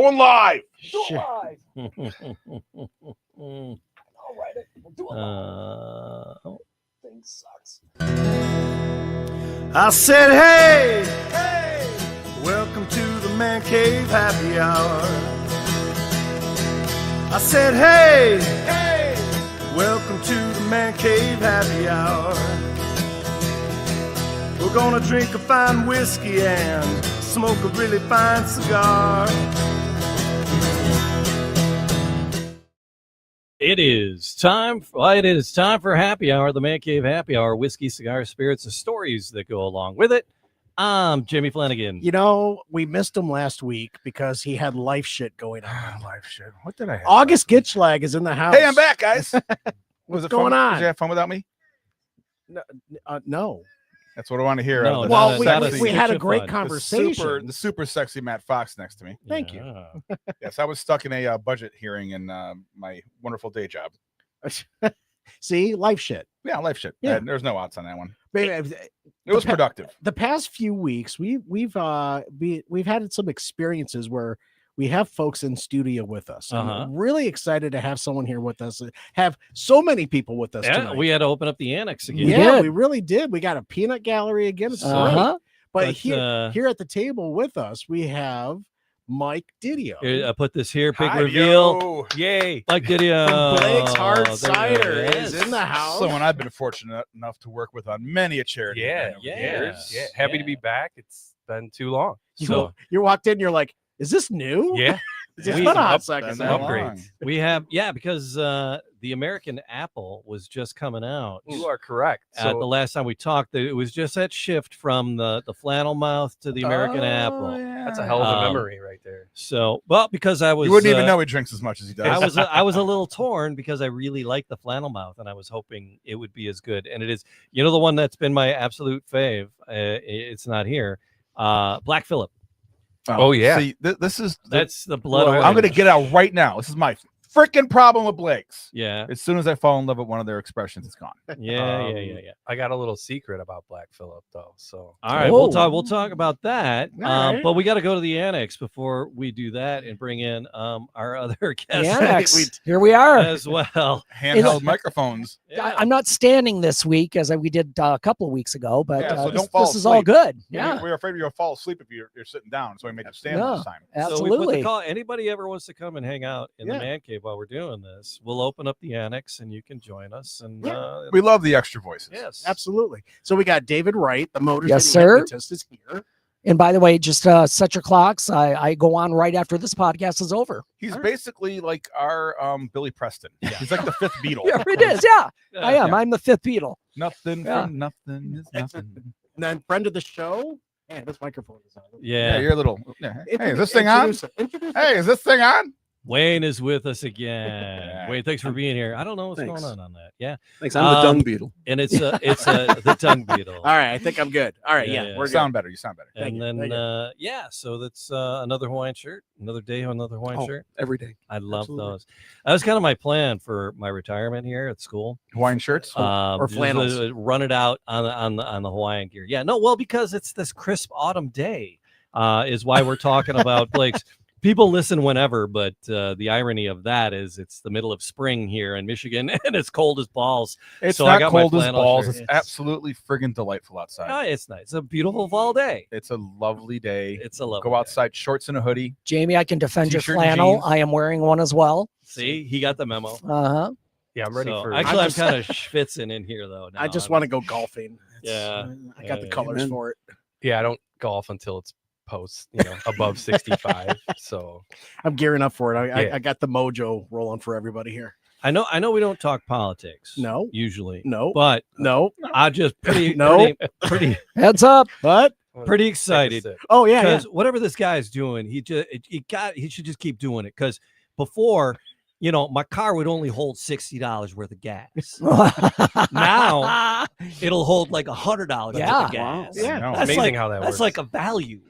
going live. Do it Sure. live. All right, we'll do it live. Thing sucks. I said, hey, welcome to the Man Cave Happy Hour. I said, hey, welcome to the Man Cave Happy Hour. We're gonna drink a fine whiskey and smoke a really fine cigar. It is time for Happy Hour, the Man Cave Happy Hour, whiskey, cigars, spirits, and stories that go along with it. I'm Jimmy Flanagan. You know, we missed him last week because he had life shit going on. Live shit. What did I have? August Gitschlag is in the house. Hey, I'm back, guys. What's it going fun? on? Did you have fun without me? No. That's what I want to hear. No, Well, not we had a stitch of great fun. conversation. The super sexy Matt Fox next to me. Thank you. Yes, I was stuck in a budget hearing in my wonderful day job. See, life shit. Yeah, life shit. Yeah. There's no odds on that one. It It was productive. The past few weeks, we've had some experiences where we have folks in studio with us. I'm really excited to have someone here with us. Have so many people with us tonight. We had to open up the annex again. Yeah, we really did. We got a peanut gallery again. It's great. But here at the table with us, we have Mike Didio. I put this here. Big Hi, reveal. yo. Yay. Mike Didio. From Blake's Hard There Cider it is in the house. Someone I've been fortunate enough to work with on many a charity. Yeah, event over the years. Happy to be back. It's been too long. So You walked in, you're like, is this new? Yeah, It's been a hot second. Been Some that upgrades. long. we have, because the American Apple was just coming out. you are correct. The So last time we talked, it was just that shift from the flannel mouth to the American Apple. that's a hell of a Um, memory right there. So, well, because I was, You wouldn't even know he drinks as much as he does. I was a little torn because I really like the flannel mouth, and I was hoping it would be as good. And it is, the one that's been my absolute fave. It's not here. Black Phillip. Oh, yeah. See, this is That's the blood. I'm orange. going to get out right now. This is my freaking problem with Blake's. Yeah, As soon as I fall in love with one of their expressions, it's gone. yeah. I got a little secret about Black Phillip though. So All right, we'll talk about that. All right. But we got to go to the annex before we do that and bring in our other The guests annex. Here we are. as well. Handheld microphones. Yeah. I'm not standing this week as we did a couple of weeks ago, but Yeah, so this, don't fall this is all asleep. good. Yeah. Yeah, We're afraid you'll fall asleep if you're sitting down, so we made you stand Yeah. this time. So we put the absolutely. call. Anybody ever wants to come and hang out in the Yeah. man cave while we're doing this, we'll open up the annex and you can join us. And We love the extra voices. yes, Absolutely. So we got David Wright, the Motor Yes, City sir. hypnotist, is here. And by the way, just set your clocks. I go on right after this podcast is over. He's basically like our Billy Preston. He's like the fifth Beatle. Yeah, it is. Yeah, I am. Yeah. I'm the fifth Beatle. Nothing Yeah. from nothing is nothing. And then friend of the show. Man, this microphone is on. Yeah, Yeah. you're a little. Yeah. Hey, is this thing on? Hey, is this thing on? Wayne is with us again. Yeah. Wayne, thanks for being here. I don't know what's Thanks. going on that. Yeah, Thanks. I'm the dung Um, beetle. and it's the tongue beetle. All right, I think I'm good. All right, Yeah, yeah, yeah. we're You good. sound better. You sound better. Thank And you, then thank you. so that's another Hawaiian shirt, another day, another Hawaiian Oh, shirt. every day. I love absolutely. those. That was kind of my plan for my retirement here at school. Hawaiian shirts. Or Just, flannels. run it out on the Hawaiian gear. Yeah, no, well, because it's this crisp autumn day, is why we're talking about Blake's. People listen whenever, but the irony of that is it's the middle of spring here in Michigan and it's cold as balls. It's so I not got my cold as flannel balls. shirt. It's absolutely friggin' delightful outside. Oh, it's nice. It's a beautiful fall day. It's a lovely day. It's a lovely Go outside, shorts and a hoodie. Jamie, I can defend your T-shirt and flannel. jeans. I am wearing one as well. See, he got the memo. Uh-huh. yeah, I'm ready So, for. actually, I'm just- kind of schwitzing in here though. I now. just I'm- want to go golfing. Yeah. I got the Yeah. colors Amen. for it. yeah, I don't golf until it's post, above 65. So I'm gearing up for it. Yeah. I got the mojo rolling for everybody here. I know we don't talk politics. No. Usually. No, But no, I just pretty No. Heads up. what? pretty take a excited sip. Oh yeah, yeah. because whatever this guy's doing, he should just keep doing it. Because before, my car would only hold $60 worth of gas. Now it'll hold like $100 worth Yeah. of gas. Yeah. I know. That's Amazing like, how that that's works. like a value.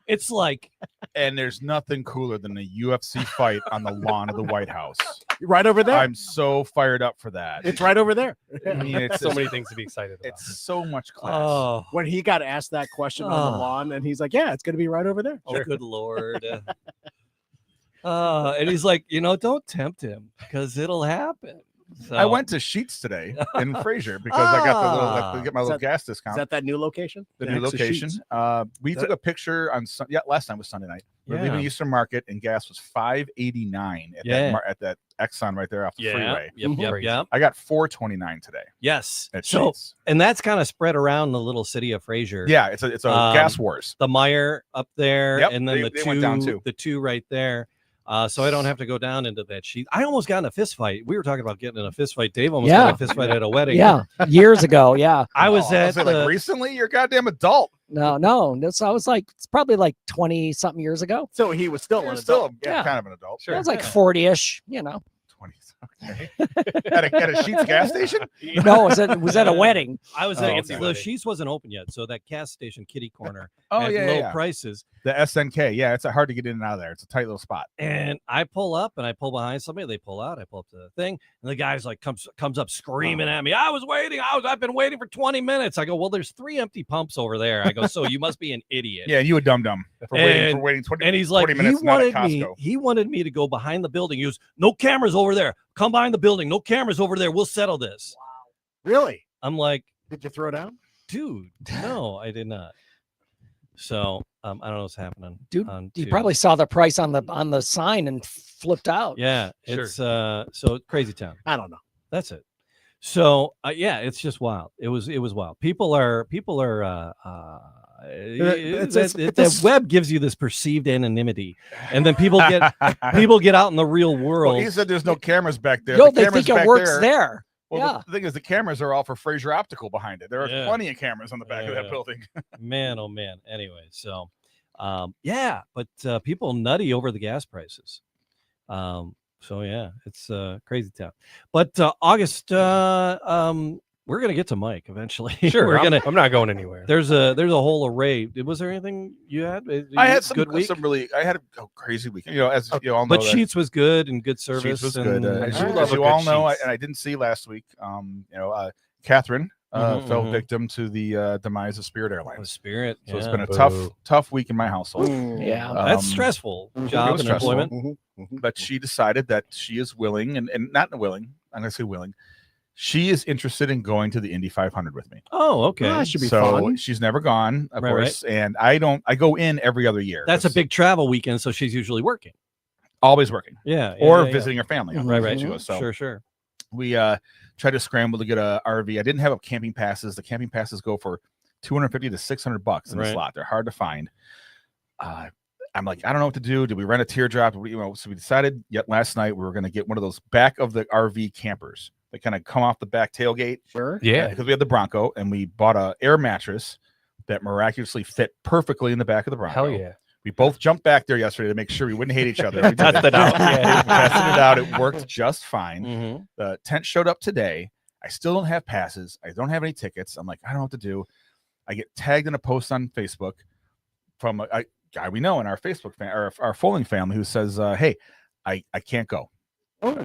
It's like And there's nothing cooler than a UFC fight on the lawn of the White House. right over there. I'm so fired up for that. It's right over there. I mean, it's so many things to be excited about. It's so much class. oh, When he got asked that question on the Oh. lawn, and he's like, "Yeah, it's going to be right over there." oh good lord. And he's like, don't tempt him because it'll happen. So I went to Sheets today in Fraser because I got to get my little gas discount. Is that new location? The new Next to location. Sheetz? We took a picture on last time was Sunday night. We're leaving Eastern Market and gas was $5.89 at that Exxon right there off the freeway. Yep. I got $4.29 today. Yes. At So, Sheetz. and that's kind of spread around the little city of Fraser. Yeah, it's a gas wars. The Meyer up there, Yep, and then they went down too. the two right there. So I don't have to go down into that sheet. I almost got in a fist fight. We were talking about getting in a fist fight. Dave almost got in a fist fight at a wedding. Yeah, years ago. Yeah, I was at like recently. You're a goddamn adult. No. I was like, it's probably like 20 something years ago. So he was still You're an still adult. kind of an adult. I was like 40-ish. 20. Okay. at a Sheets gas station. No, it was at a wedding. I was Oh, at okay. the Sheets wasn't open yet, so that gas station kitty corner Oh, at yeah, low yeah. prices. The SNK. Yeah, it's hard to get in and out of there. It's a tight little spot. And I pull up and I pull behind somebody. They pull out. I pull up to the thing, and the guy's like comes up screaming at me. I've been waiting for 20 minutes. I go, well, there's 3 empty pumps over there. I go, so you must be an idiot. Yeah, you a dum dum for waiting 20. And he's like, 20 minutes. he wanted me to go behind the building. He goes, no cameras over there. Come behind the building. No cameras over there. We'll settle this. Wow. Really? I'm like, Did you throw down? dude, no, I did not. So I don't know what's happening. Dude, you probably saw the price on the sign and flipped out. Yeah, it's so crazy town. I don't know. That's it. So it's just wild. It was wild. People are the web gives you this perceived anonymity, and then people get out in the real world. Well, he said there's no cameras back there. Yo, they think it works there. Well, the thing is, the cameras are all for Fraser Optical behind it. There are plenty of cameras on the back of that building. Man, oh man. Anyway, so but people nutty over the gas prices. So yeah, it's crazy town. But August, we're gonna get to Mike eventually. Sure, I'm not going anywhere. There's a whole array. Was there anything you had? I had good week. I had a crazy week. As you all know, but Sheets was good and good service. Sheets was good. And, as you all know, and I didn't see last week. Catherine fell victim to the demise of Spirit Airlines. Spirit. So it's been a tough week in my household. Yeah, that's stressful. Job and employment. But she decided that she is willing and not willing. I'm going to say willing. She is interested in going to the Indy 500 with me. Oh, okay. That should be fun. She's never gone, of course, and I go in every other year. That's a big travel weekend, so she's usually working. Always working. Or visiting her family. Right. So sure. We tried to scramble to get a RV. I didn't have camping passes. The camping passes go for $250 to $600 in the slot. They're hard to find. I'm like, I don't know what to do. Did we rent a teardrop? So we decided last night we were going to get one of those back of the RV campers that kind of come off the back tailgate. Sure. Yeah. Because we had the Bronco and we bought a air mattress that miraculously fit perfectly in the back of the Bronco. Hell yeah. We both jumped back there yesterday to make sure we wouldn't hate each other. We Tested it out. Yeah, we tested it out. It worked just fine. Mm-hmm. The tent showed up today. I still don't have passes. I don't have any tickets. I'm like, I don't know what to do. I get tagged in a post on Facebook from a guy we know in our Facebook our Foaling family who says, hey, I can't go.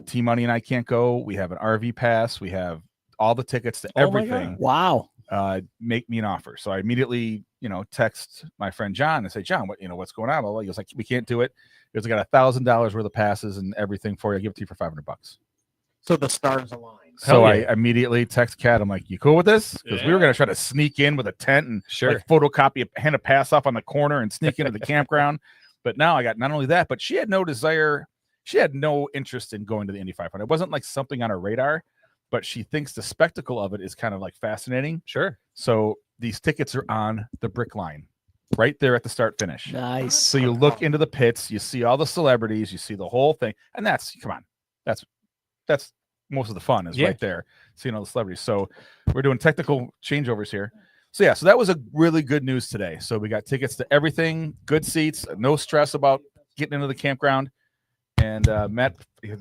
T-Money and I can't go. We have an RV pass. We have all the tickets to everything. Wow. Make me an offer. So I immediately, text my friend John and say, John, what's going on? Well, he goes like, we can't do it. Because I got $1,000 worth of passes and everything for you. I'll give it to you for $500. So the stars align. So I immediately text Kat. I'm like, you cool with this? Because we were going to try to sneak in with a tent and photocopy, hand a pass off on the corner and sneak into the campground. But now I got not only that, but she had no desire. She had no interest in going to the Indy 500. It wasn't like something on her radar, but she thinks the spectacle of it is kind of like fascinating. Sure. So these tickets are on the brick line right there at the start finish. Nice. So you look into the pits, you see all the celebrities, you see the whole thing. And that's most of the fun is right there, seeing all the celebrities. So we're doing technical changeovers here. So that was a really good news today. So we got tickets to everything, good seats, no stress about getting into the campground. And Matt, See, Hey.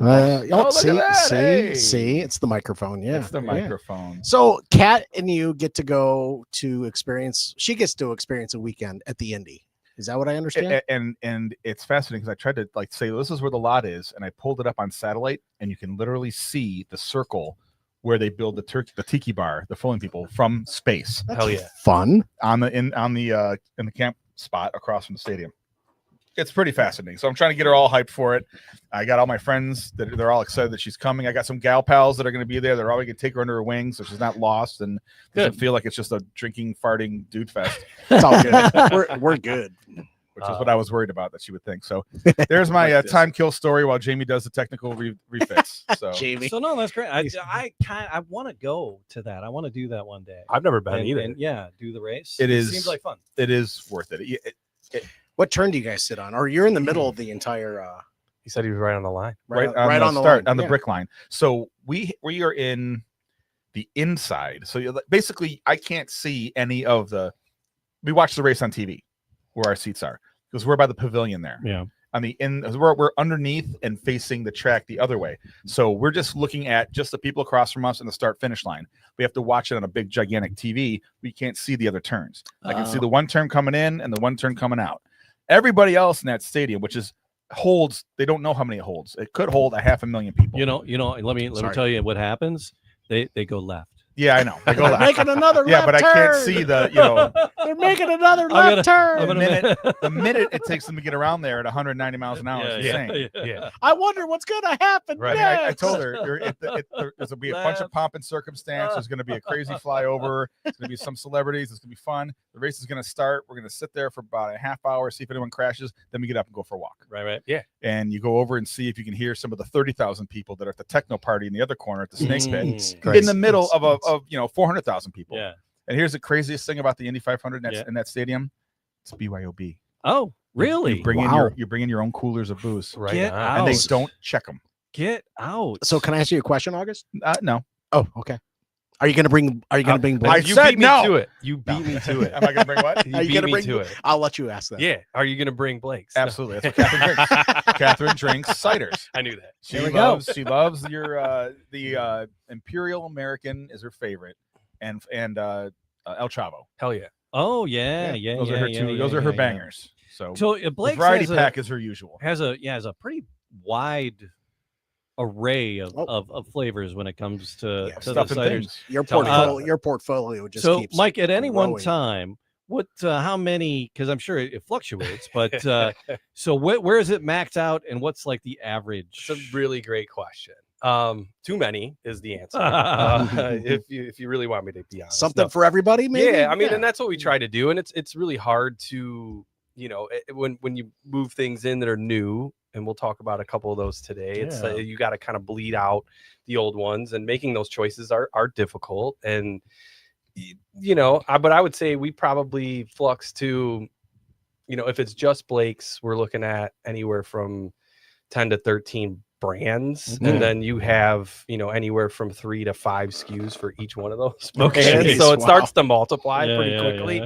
it's the microphone. Yeah, it's the microphone. So Kat and you get to go to experience. She gets to experience a weekend at the Indy. Is that what I understand? And it's fascinating because I tried to say this is where the lot is, and I pulled it up on satellite, and you can literally see the circle where they build the tiki bar, the Foaling people from space. Hell yeah, fun in the camp spot across from the stadium. it's pretty fascinating. So I'm trying to get her all hyped for it. I got all my friends that they're all excited that she's coming. I got some gal pals that are going to be there. They're all going to take her under her wing so she's not lost and doesn't feel like it's just a drinking, farting dude fest. It's all good. We're good. Which is what I was worried about that she would think. So there's my time kill story while Jamie does the technical refits. So Jamie. So no, that's great. I want to go to that. I want to do that one day. I've never been And, either. and yeah, do the race. It seems like fun. It is worth it. What turn do you guys sit on? Or you're in the middle of the entire He said he was right on the line. right on the line. on the Yeah. brick line. So we are in the inside. So basically, I can't see any of the. We watch the race on TV, where our seats are, because we're by the pavilion there. Yeah. On the we're underneath and facing the track the other way. So we're just looking at just the people across from us in the start finish line. We have to watch it on a big gigantic TV. We can't see the other turns. I can see the one turn coming in and the one turn coming out. Everybody else in that stadium, which is holds, they don't know how many it holds. It could hold 500,000 people. You know. Let me tell you what happens. They go left. Yeah, I know. They go They're left. making another Yeah, left but I turn. can't see the. They're making another I'm left gonna- turn. The minute it takes them to get around there at 190 miles an hour is insane. Yeah. I wonder what's gonna happen. Right. I next. told her there's going to be a bunch of pomp and circumstance. There's going to be a crazy flyover. There's going to be some celebrities. It's going to be fun. The race is going to start. We're going to sit there for about a half hour, see if anyone crashes. Then we get up and go for a walk. Right. And you go over and see if you can hear some of the 30,000 people that are at the techno party in the other corner at the Snake Pit, in the middle of 400,000 people. Yeah. And here's the craziest thing about the Indy 500 in that stadium: it's BYOB. Oh, really? You bring in your own coolers of booze, Right. Get on. out. and they don't check them. Get out. So can I ask you a question, August? No. Oh, okay. Are you gonna bring Blake? I You said beat me no. to it. You beat me to it. Am I going to bring what? You Are you beat gonna me bring to it. I'll let you ask that. Yeah. Are you gonna bring Blake's? Absolutely. That's what Catherine drinks. Catherine drinks ciders. I knew that. She There we go. loves your the Imperial American is her favorite, and El Chavo. Hell yeah. Oh yeah. Those are her two. Those are her bangers. So So Blake variety pack is her usual. has a pretty wide array of flavors when it comes to the Stuff and ciders. things. Your Tell me portfolio just So keeps. Mike, at any one growing. time, what how many, because I'm sure it fluctuates, but so where is it maxed out, and what's like the average? It's a really great question. Too many is the answer. If you really want me to be honest. Something for everybody, maybe. Yeah, I mean, and that's what we try to do, and it's really hard to, when you move things in that are new, and we'll talk about a couple of those today. It's you got to kind of bleed out the old ones, and making those choices are difficult. And but I would say we probably flux to, if it's just Blake's, we're looking at anywhere from 10 to 13 brands, and then you have anywhere from 3 to 5 SKUs for each one of those brands. So it starts to multiply pretty quickly.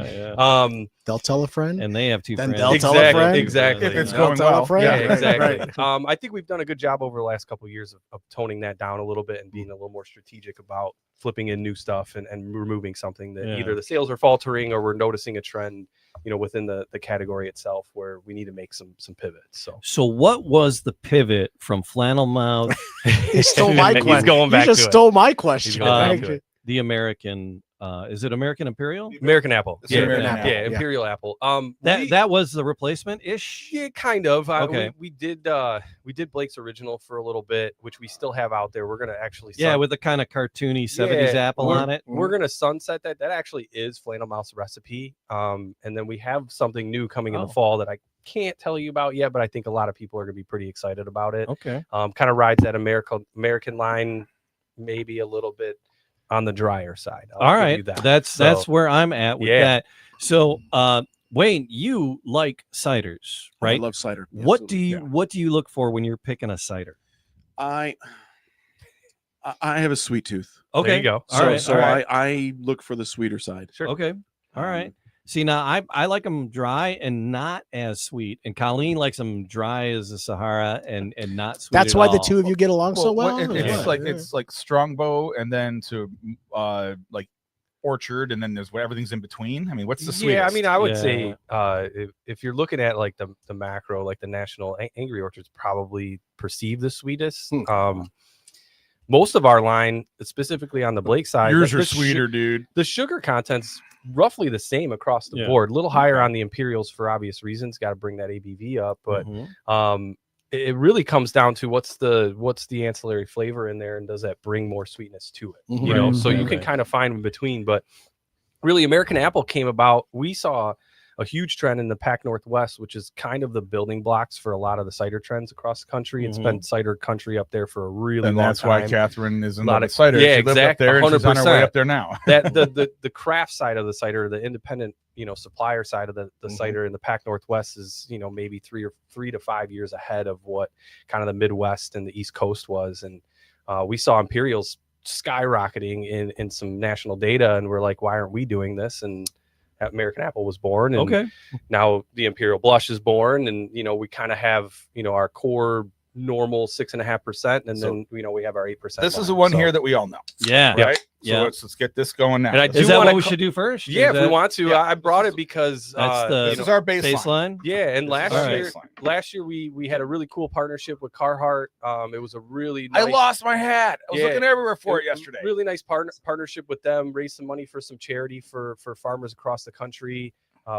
They'll tell a friend, And they have two Then friends. they'll tell a friend. Exactly. If it's They'll going tell a well. friend. Yeah, Right, exactly. right. I think we've done a good job over the last couple of years of toning that down a little bit and being a little more strategic about flipping in new stuff and removing something that either the sales are faltering or we're noticing a trend, within the category itself where we need to make some pivots. So what was the pivot from flannel mouth, He stole my He's question. going back You just to it. stole my question. He's going back to it. the American? Is it American Imperial? American Apple. It's Yeah, American yeah, Apple. Imperial Apple. That was the replacement ish. Yeah, kind of. Okay. We did Blake's original for a little bit, which we still have out there. We're gonna actually With the kind of cartoony 70s apple on it. We're gonna sunset that. That actually is Flannel Mouse recipe. And then we have something new coming in the fall that I can't tell you about yet, but I think a lot of people are gonna be pretty excited about it. Okay. Kind of rides that American line, maybe a little bit on the drier side. I'll All give right. you that. That's where I'm at with that. So Wayne, you like ciders, right? I love cider. What do you look for when you're picking a cider? I have a sweet tooth. Okay. There you go. So I look for the sweeter side. Sure. Okay. All right. See, now I like them dry and not as sweet, and Colleen likes them dry as the Sahara and not sweet. That's at why the all. two of you get along so well. It's like Strongbow, and then to like Orchard, and then there's everything's in between. I mean, what's the sweetest? Yeah, I mean, I would say if you're looking at like the macro, like the national Angry Orchard's probably perceived the sweetest. Most of our line, specifically on the Blake side, yours like are sweeter, dude. The sugar content's roughly the same across the Yeah. board. A little higher on the Imperials for obvious reasons. Got to bring that ABV up, but it really comes down to what's the ancillary flavor in there, and does that bring more sweetness to it? You know, so you can kind of find in between. But really, American Apple came about. We saw a huge trend in the Pac Northwest, which is kind of the building blocks for a lot of the cider trends across the country. It's been cider country up there for a really long that's time. why Catherine is in A lot the of cider. yeah, She lived up exactly. there, and she's on her way 100%. up there now. That the craft side of the cider, the independent, you know, supplier side of the cider in the Pac Northwest is, you know, maybe 3 to 5 years ahead of what kind of the Midwest and the East Coast was. And we saw Imperials skyrocketing in some national data, and we're like, why aren't we doing this? And American Apple was born, and now the Imperial Blush is born, and you know, we kind of have, you know, our core normal 6.5%, and then, you know, we have our 8%. This is the one here that we all know. Yeah. Right. Yeah. So let's get this going now. And I Is do that wanna what we should do first? Yeah, Is if we want to. yeah, I brought it because that's this is our baseline. Yeah, and This is our baseline. last year we had a really cool partnership with Carhartt. It was a really I nice, lost my hat. I was Yeah. looking everywhere for it yesterday. Really nice partnership with them. Raised some money for some charity for farmers across the country.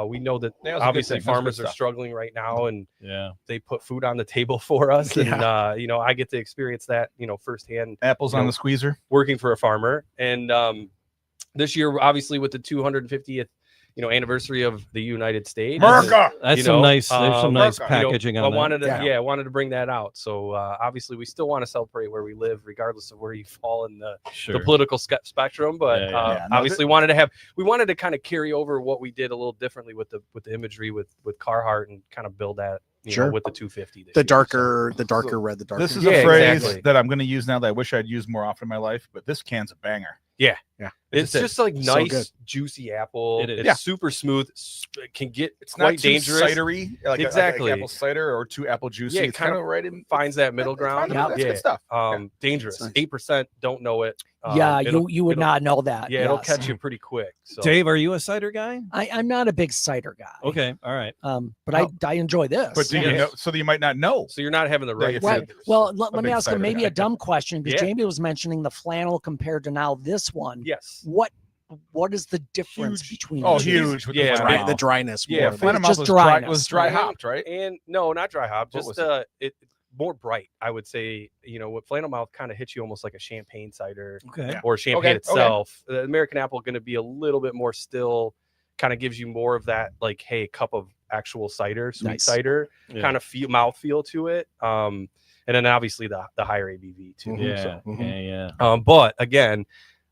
We know that Yeah, it was a good obviously thing. That was farmers good are stuff. struggling right now, and Yeah. they put food on the table for us. And you know, I get to experience that, you know, firsthand, Apples you on know, the squeezer. working for a farmer. And this year, obviously, with the 250th, you know, anniversary of the United States, America! That's you some know, nice. There's some nice America, you know, packaging I on that. wanted to, I wanted to bring that out. So obviously, we still want to celebrate where we live, regardless of where you fall in the political spectrum. But obviously, we wanted to kind of carry over what we did a little differently with the imagery with Carhartt, and kind of build that, you know, with the 250. The darker red, the darker. This is Yeah, a phrase exactly. that I'm going to use now that I wish I'd used more often in my life, but this can's a banger. Yeah. It's It is. just like So nice, good. juicy apple. It is. It's Yeah. super smooth. It can get It's quite not too dangerous. cidery, like Exactly. like apple cider or too apple juicy. Yeah, it's kind of right in. Finds that middle ground. That's good stuff. Dangerous. Nice. 8%. Don't know it. Yeah, it'll- you would it'll- not know that. Yeah, it'll yes. catch you pretty quick. So. Dave, are you a cider guy? I'm not a big cider guy. Okay. All right. But I enjoy this. But do you know? So you might not know. So you're not having the Yeah, right. it's Right. Well, let me big ask cider him maybe guy. a dumb question, because Yeah. Jamie was mentioning the flannel compared to now this one. Yes. What is the difference Huge. between Oh, the two? huge. With Yeah, the Dry, mouth. the dryness. Yeah, more of Flannel it. mouth just was dry. dryness, Was dry right? hopped, right? And no, not dry hop. What Just was it more bright. I would say, you know, what flannel mouth kind of hits you almost like a champagne cider Okay. or champagne Okay, okay. itself. The American apple going to be a little bit more still. Kind of gives you more of that, like, hey, cup of actual cider, sweet Nice. cider Yeah. kind of mouth feel to it. And then obviously the higher ABV too. Yeah. So. Yeah. But again,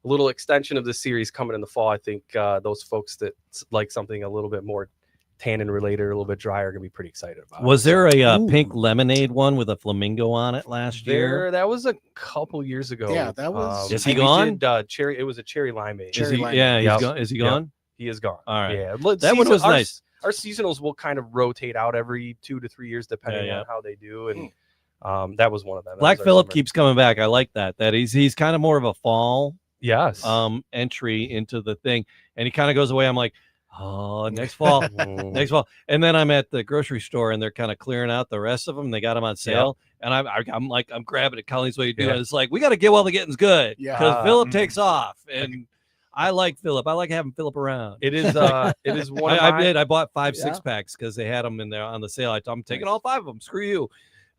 a little extension of the series coming in the fall. I think those folks that like something a little bit more tannin related, a little bit drier, are gonna be pretty excited about. Was it. there a Ooh. pink lemonade one with a flamingo on it last year? That was a couple years ago. Yeah, that was- Is he and we gone? did, cherry. It was a cherry limeade. Is Cherry he, lime. yeah, he's Yep. gone. Is he Yep. gone? He is gone. All right. Yeah, That one was nice. Our seasonals will kind of rotate out every 2 to 3 years, depending Yeah. on how they do. And that was one of them. That Black was our Phillip summer. keeps coming back. I like that. That he's kind of more of a fall Yes. entry into the thing, and he kind of goes away. I'm like, oh, next fall, next fall. And then I'm at the grocery store, and they're kind of clearing out the rest of them. They got them on sale, and I'm like, I'm grabbing it. Colleen's what you do. Yeah. And it's like, we got to get while the getting's good, Yeah. because Philip takes off, and I like Philip. I like having Philip around. It is. It is one. Of I my- did. I bought 5 Yeah. 6-packs because they had them in there on the sale. I'm taking all 5 of them. Screw you.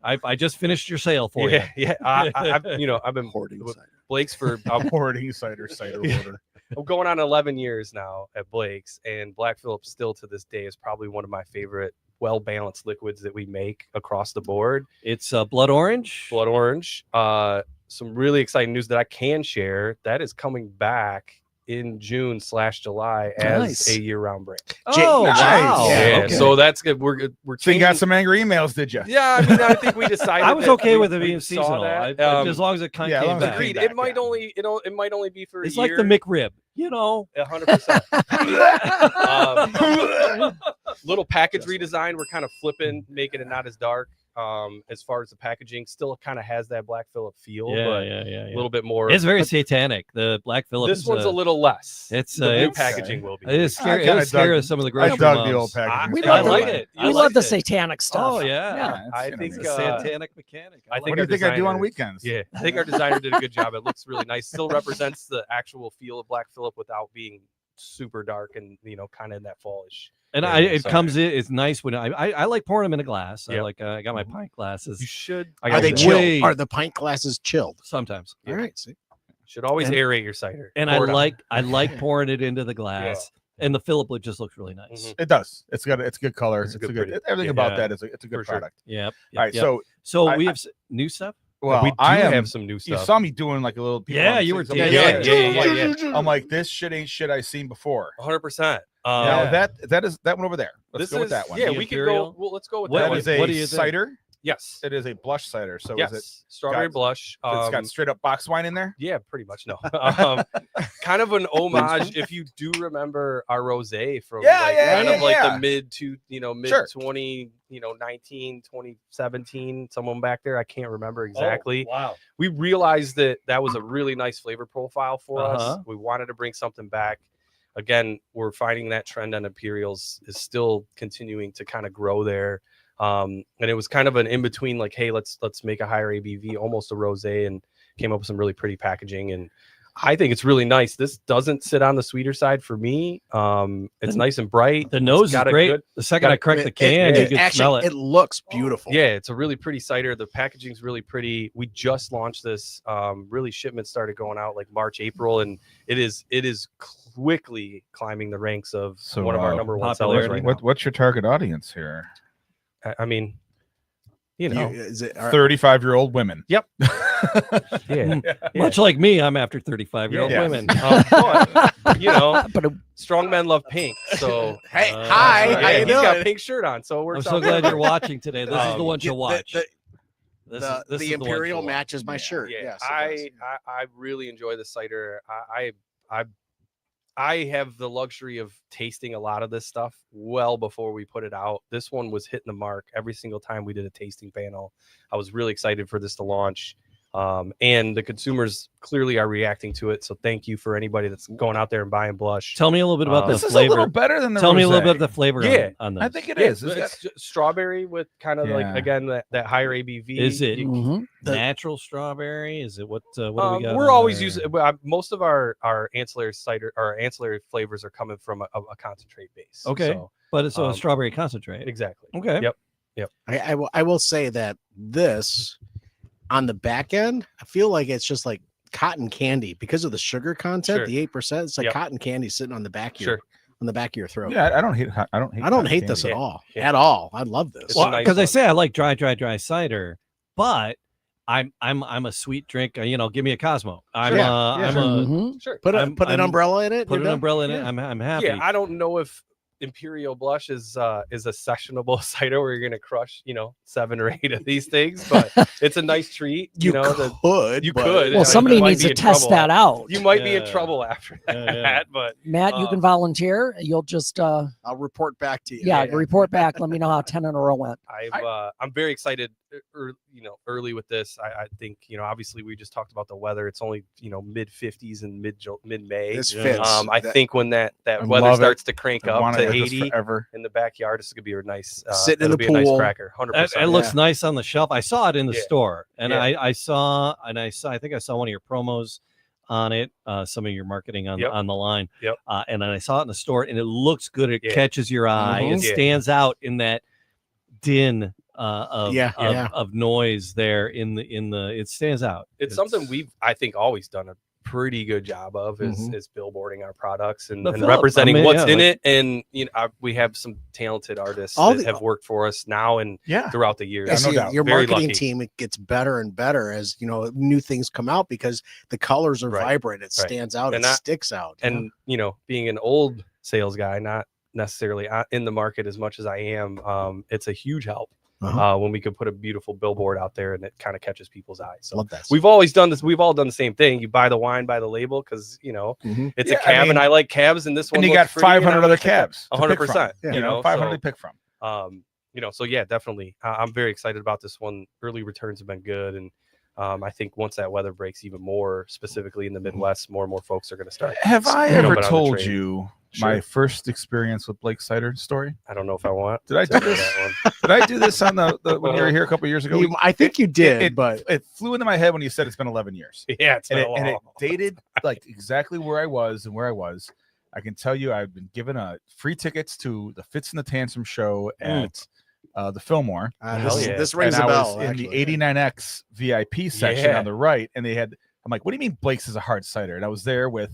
I just finished your sale for you. Yeah. I've been Hoarding with cider. Blake's for Hoarding cider water. I'm going on 11 years now at Blake's, and Black Phillip still to this day is probably one of my favorite well-balanced liquids that we make across the board. It's blood orange. Blood orange. Some really exciting news that I can share that is coming back in June/July as Nice. a year-round brand. Oh, Nice. wow. Yeah, Okay. so that's good. We're So you got changing- some angry emails, did you? Yeah, I mean, I think we decided. I was that okay we- with it we being saw seasonal. that. As long as it kind yeah, of as came long as it back. came Agreed. back, It might yeah. only, it might only be for It's a like year. the McRib, you know. 100%. Little package redesign. We're kind of flipping, making it not as dark. As far as the packaging, still kind of has that Black Phillip feel, but Yeah. a little bit more. It's very satanic. The Black Phillip. This one's a little less. It's the new it's packaging will be. It is scary. kinda It scary dug- of some of the I grocery dug moms. the old packaging. We stuff. love like it. it. We love the satanic stuff. Oh yeah. Yeah, I it's, think The satanic mechanic. I What think do you our think I do on designer- weekends? Yeah, I think our designer did a good job. It looks really nice. Still represents the actual feel of Black Phillip without being super dark and kind of in that fallish. And it comes in. It's nice when I like pouring them in a glass. Yep. I got my pint glasses. You should. Are they chilled? Are the pint glasses chilled? Sometimes. All right. See. Should always aerate your cider. And I like pouring it into the glass. And the Philip just looks really nice. It does. It's good color. It's a good everything about that is it's a good For sure. product. Yep. All right. So we have new stuff. Well, we do have some new You stuff. saw me doing like a little. Yeah, you were. Yeah. I'm like, this shit ain't shit I seen before. 100%. Now that is that one over there. Let's go with that one. Yeah, The we could Imperial? go. Well, let's go with What that That one. is a cider. Yes. It is a blush cider. So Yes. is it? Strawberry got- blush. It's got straight up box wine in there. Yeah, pretty much. No. Kind of an homage. If you do remember our rosé from the mid to mid Sure. 2019 2017, someone back there, I can't remember exactly. Wow. We realized that was a really nice flavor profile for us. We wanted to bring something back. Again, we're finding that trend on Imperials is still continuing to kind of grow there. And it was kind of an in between, like, hey, let's make a higher ABV, almost a rosé, and came up with some really pretty packaging. And I think it's really nice. This doesn't sit on the sweeter side for me. It's nice and bright. The nose is great. The second I crack the can, you can smell it. It looks beautiful. Yeah, it's a really pretty cider. The packaging's really pretty. We just launched this. Really, shipments started going out like March, April, and it is quickly climbing the ranks of one of our number one sellers right now. What's your target audience here? I mean, Is it 35-year-old women. Yep. Yeah. Much like me, I'm after 35-year-old Yeah. women. But strong men love pink. So Hey, hi, how you he's doing? got a pink shirt on, so it works. I'm so out glad good. you're watching today. This is the one to watch. This is The one Imperial to watch. matches my shirt. Yeah, Yes, it does. I really enjoy the cider. I have the luxury of tasting a lot of this stuff well before we put it out. This one was hitting the mark every single time we did a tasting panel. I was really excited for this to launch. And the consumers clearly are reacting to it. So thank you for anybody that's going out there and buying blush. Tell me a little bit about the This is a flavor. little better than the Tell me a little rosé. bit of the flavor. Yeah. on this. I think it Yeah, is. it's just strawberry with kind of like, Yeah. again, that higher ABV. Is it Mhm. natural strawberry? Is it what do we got? We're on always there? using most of our ancillary cider, our ancillary flavors are coming from a concentrate base. Okay. So, But it's a strawberry concentrate. exactly. Okay. Yep. I will say that this on the back end, I feel like it's just like cotton candy because of the sugar content, Sure. the 8%. It's like Yep. cotton candy sitting on the back of Sure. on the back of your throat. Yeah, I don't hate. I don't hate this candy. at all. Yeah. At all. I love this. It's a Well, nice because I one. say I like dry cider, but I'm a sweet drink. Give me a Cosmo. I'm Yeah, I'm a Mhm. Sure. Put I'm- an I'm- umbrella in it. put you're an done. umbrella in it. Yeah. I'm happy. Yeah, I don't know if Imperial Blush is a sessionable cider where you're gonna crush 7 or 8 of these things, but it's a nice treat. You That you but- could. Well, I somebody mean, you might needs be to in test trouble that after- out. You might be in Yeah. trouble after Yeah, yeah. that, but Matt, you can volunteer. You'll just I'll report back to you. report back. Let me know how 10 in a row went. I'm very excited. Early with this, I think obviously we just talked about the weather. It's only mid 50s and mid May. This Yeah. fits. I That- think when that I weather love it. starts to crank I up wanna to have this 80 forever. in the backyard, this is gonna be a nice Sitting in it'll the be a nice pool. cracker. 100%. It looks nice on the shelf. I saw it in the Yeah. store, and Yeah. I think I saw one of your promos on it, some of your marketing on Yep. on the line. Yep. And then I saw it in the store, and it looks good. It Yeah. catches your eye. It Mhm. Yeah. stands out in that din of noise there in the it stands out. It's something we've I think always done a pretty good job of is billboarding our products and, The and Philip, representing I mean, what's yeah, in like- it. And we have some talented artists All that the- have worked for us now and Yeah. throughout the years. Yeah, no see, doubt. your Very marketing lucky. team, it gets better and better as new things come out because the colors are Right. vibrant. It Right. stands out. And it that- sticks out. And being an old sales guy, not necessarily in the market as much as I am, it's a huge help when we could put a beautiful billboard out there and it kind of catches people's eyes. So Love that. we've always done this. We've all done the same thing. You buy the wine by the label because Mhm. it's Yeah, a cab, I mean, and I like cabs, and this one And you looks got pretty, and I 500 wanna other pick up cabs. to pick 100%. from. You know, 500 so- to pick from. So yeah, definitely. I'm very excited about this one. Early returns have been good, and I think once that weather breaks even more, specifically in the Midwest, more and more folks are going to start. Have I jumping ever on the told train. you Sure. my first experience with Blake Cider story? I don't know if I want. Did I to do hear this? that one. Did I do this on the when you were here a couple years ago? I think you did, but it flew into my head when you said it's been 11 years. Yeah, it's been and a it long. dated like exactly where I was and where I was. I can tell you, I've been given free tickets to the Fitz and the Tantrum show at the Fillmore. This rings and a bell. I was in the 89X VIP section on the right, and they had. I'm like, what do you mean Blake's is a hard cider? And I was there with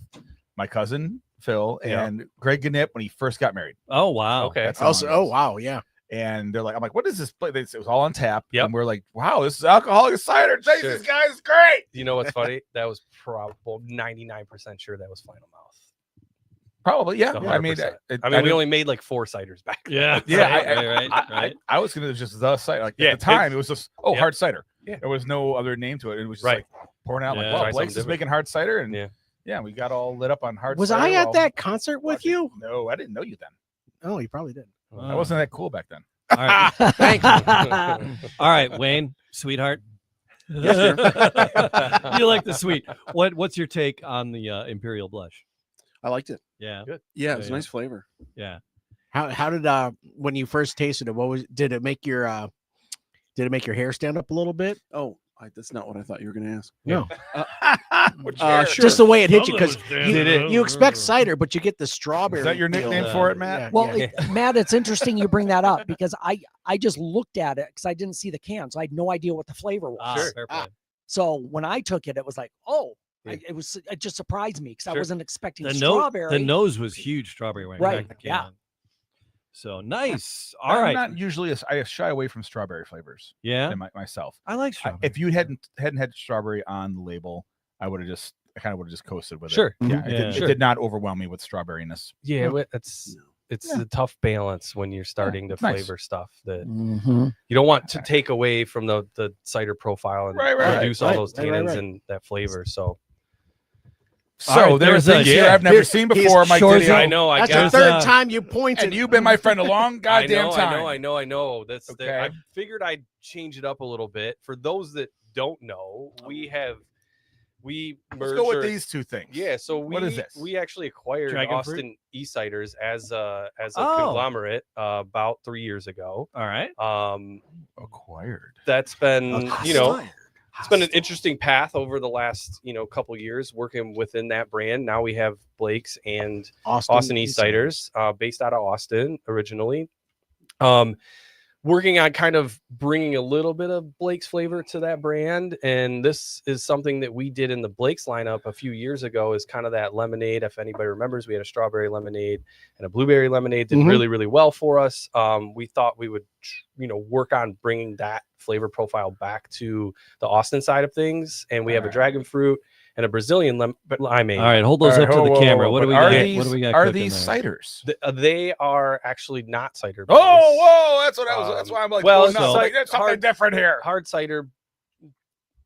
my cousin Phil and Greg Gannip when he first got married. Oh wow. Okay. That's Also, oh wow, yeah. And they're like, I'm like, what is this? It was all on tap. Yep. And we're like, wow, this is alcoholic cider. Jesus, guys, it's great. You know what's funny? That was probably 99% sure that was Final Mouth. Probably, yeah. 100%. I mean, we only made like 4 ciders back then. I was gonna just the cider. Like at the time, it was just hard cider. Yeah. There was no other name to it. It was just like pouring out. Like, wow, Blake's is making hard cider, and we got all lit up on hard. Was cider I at that concert with you? No, I didn't know you then. Oh, you probably did. I wasn't that cool back then. All right. Thank you. All right, Wayne, sweetheart. Yes, sir. You like the sweet. What's your take on the Imperial Blush? I liked it. Yeah. Good. Yeah, it was a nice flavor. Yeah. How did when you first tasted it, did it make your hair stand up a little bit? Oh, that's not what I thought you were going to ask. No. Sure. Just the way it hit you, because Did you expect cider, but you get the strawberry. Is that your nickname for it, Matt? Well, Matt, it's interesting you bring that up because I just looked at it because I didn't see the can, so I had no idea what the flavor was. Fair play. So when I took it, it was like, oh, it just surprised me because I wasn't expecting strawberry. The nose was huge strawberry. When Right, I cracked the can. yeah. So nice. All I'm right. not usually I shy away from strawberry flavors. Yeah. Myself. I like strawberry. If you hadn't had strawberry on the label, I would have just coasted with it. Sure. Yeah. Yeah. It did not overwhelm me with strawberryness. Yeah, it's a tough balance when you're starting to flavor stuff that you don't want to take away from the cider profile and reduce all those tannins and that flavor. So there's things here I've never seen before, Mike Didio. I know. That's the third time you pointed. And you've been my friend a long goddamn time. I know. That's okay. I figured I'd change it up a little bit. For those that don't know, we merged. Let's go with these two things. Yeah. So what is this? We actually acquired Dragon Austin fruit? E-Ciders as a conglomerate about 3 years ago. All right. Acquired. That's been it's been an interesting path over the last couple years working within that brand. Now we have Blake's and Austin E-Ciders, based out of Austin originally. Working on kind of bringing a little bit of Blake's flavor to that brand. And this is something that we did in the Blake's lineup a few years ago, is kind of that lemonade. If anybody remembers, we had a strawberry lemonade and a blueberry lemonade, did really, really well for us. We thought we would, work on bringing that flavor profile back to the Austin side of things. And we have a dragon fruit and a Brazilian limeade. All right, hold those up to the camera. What do we got? What do we got? Are these ciders? They are actually not cider. Whoa! That's what I was. That's why I'm like, there's something different here. Hard cider,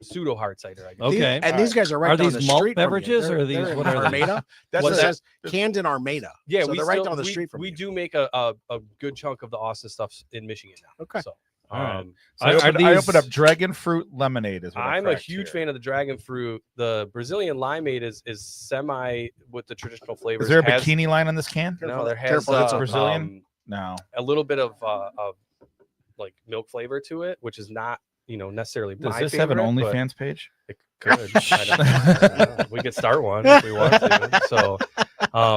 pseudo hard cider. I guess. Okay. And these guys are right down the these malt street from you. beverages or are these They're what in are they? Armada? That's what says canned in Armada. Yeah, so they're right down the street from we you. do make a good chunk of the Austin stuff in Michigan now. Okay. So, all right. I opened up dragon fruit lemonade. I'm a huge fan of the dragon fruit. The Brazilian limeade is semi with the traditional flavors. Is there a bikini line on this can? No, there has Careful, it's a Brazilian. No, a little bit of like milk flavor to it, which is not necessarily. Does this have an OnlyFans page? It could. I don't know. We could start one if we want to. So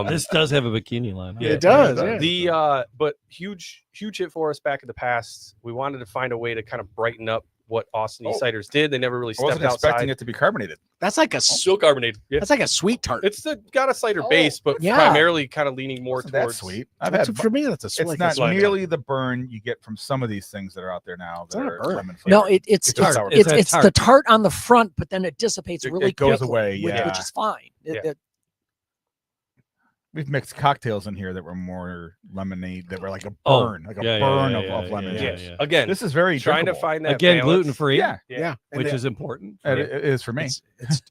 this does have a bikini line. Yeah, it does. Yeah. But huge hit for us back in the past. We wanted to find a way to kind of brighten up what Austin E-Ciders did. They never really stepped outside. I wasn't expecting it to be carbonated. That's like a still carbonated. Yeah. That's like a sweet tart. It's got a cider base, but primarily kind of leaning more towards sweet. For me, that's a sweet. It's not nearly the burn you get from some of these things that are out there now. That are lemon flavored. No, it's tart. It's the tart on the front, but then it dissipates really quickly. It goes quickly, away, which is fine. We've mixed cocktails in here that were more lemonade, that were like a burn, of lemon juice. Yeah. Again, this is very trying drinkable. to find that again balance. gluten free. Yeah, which is important. It is for me.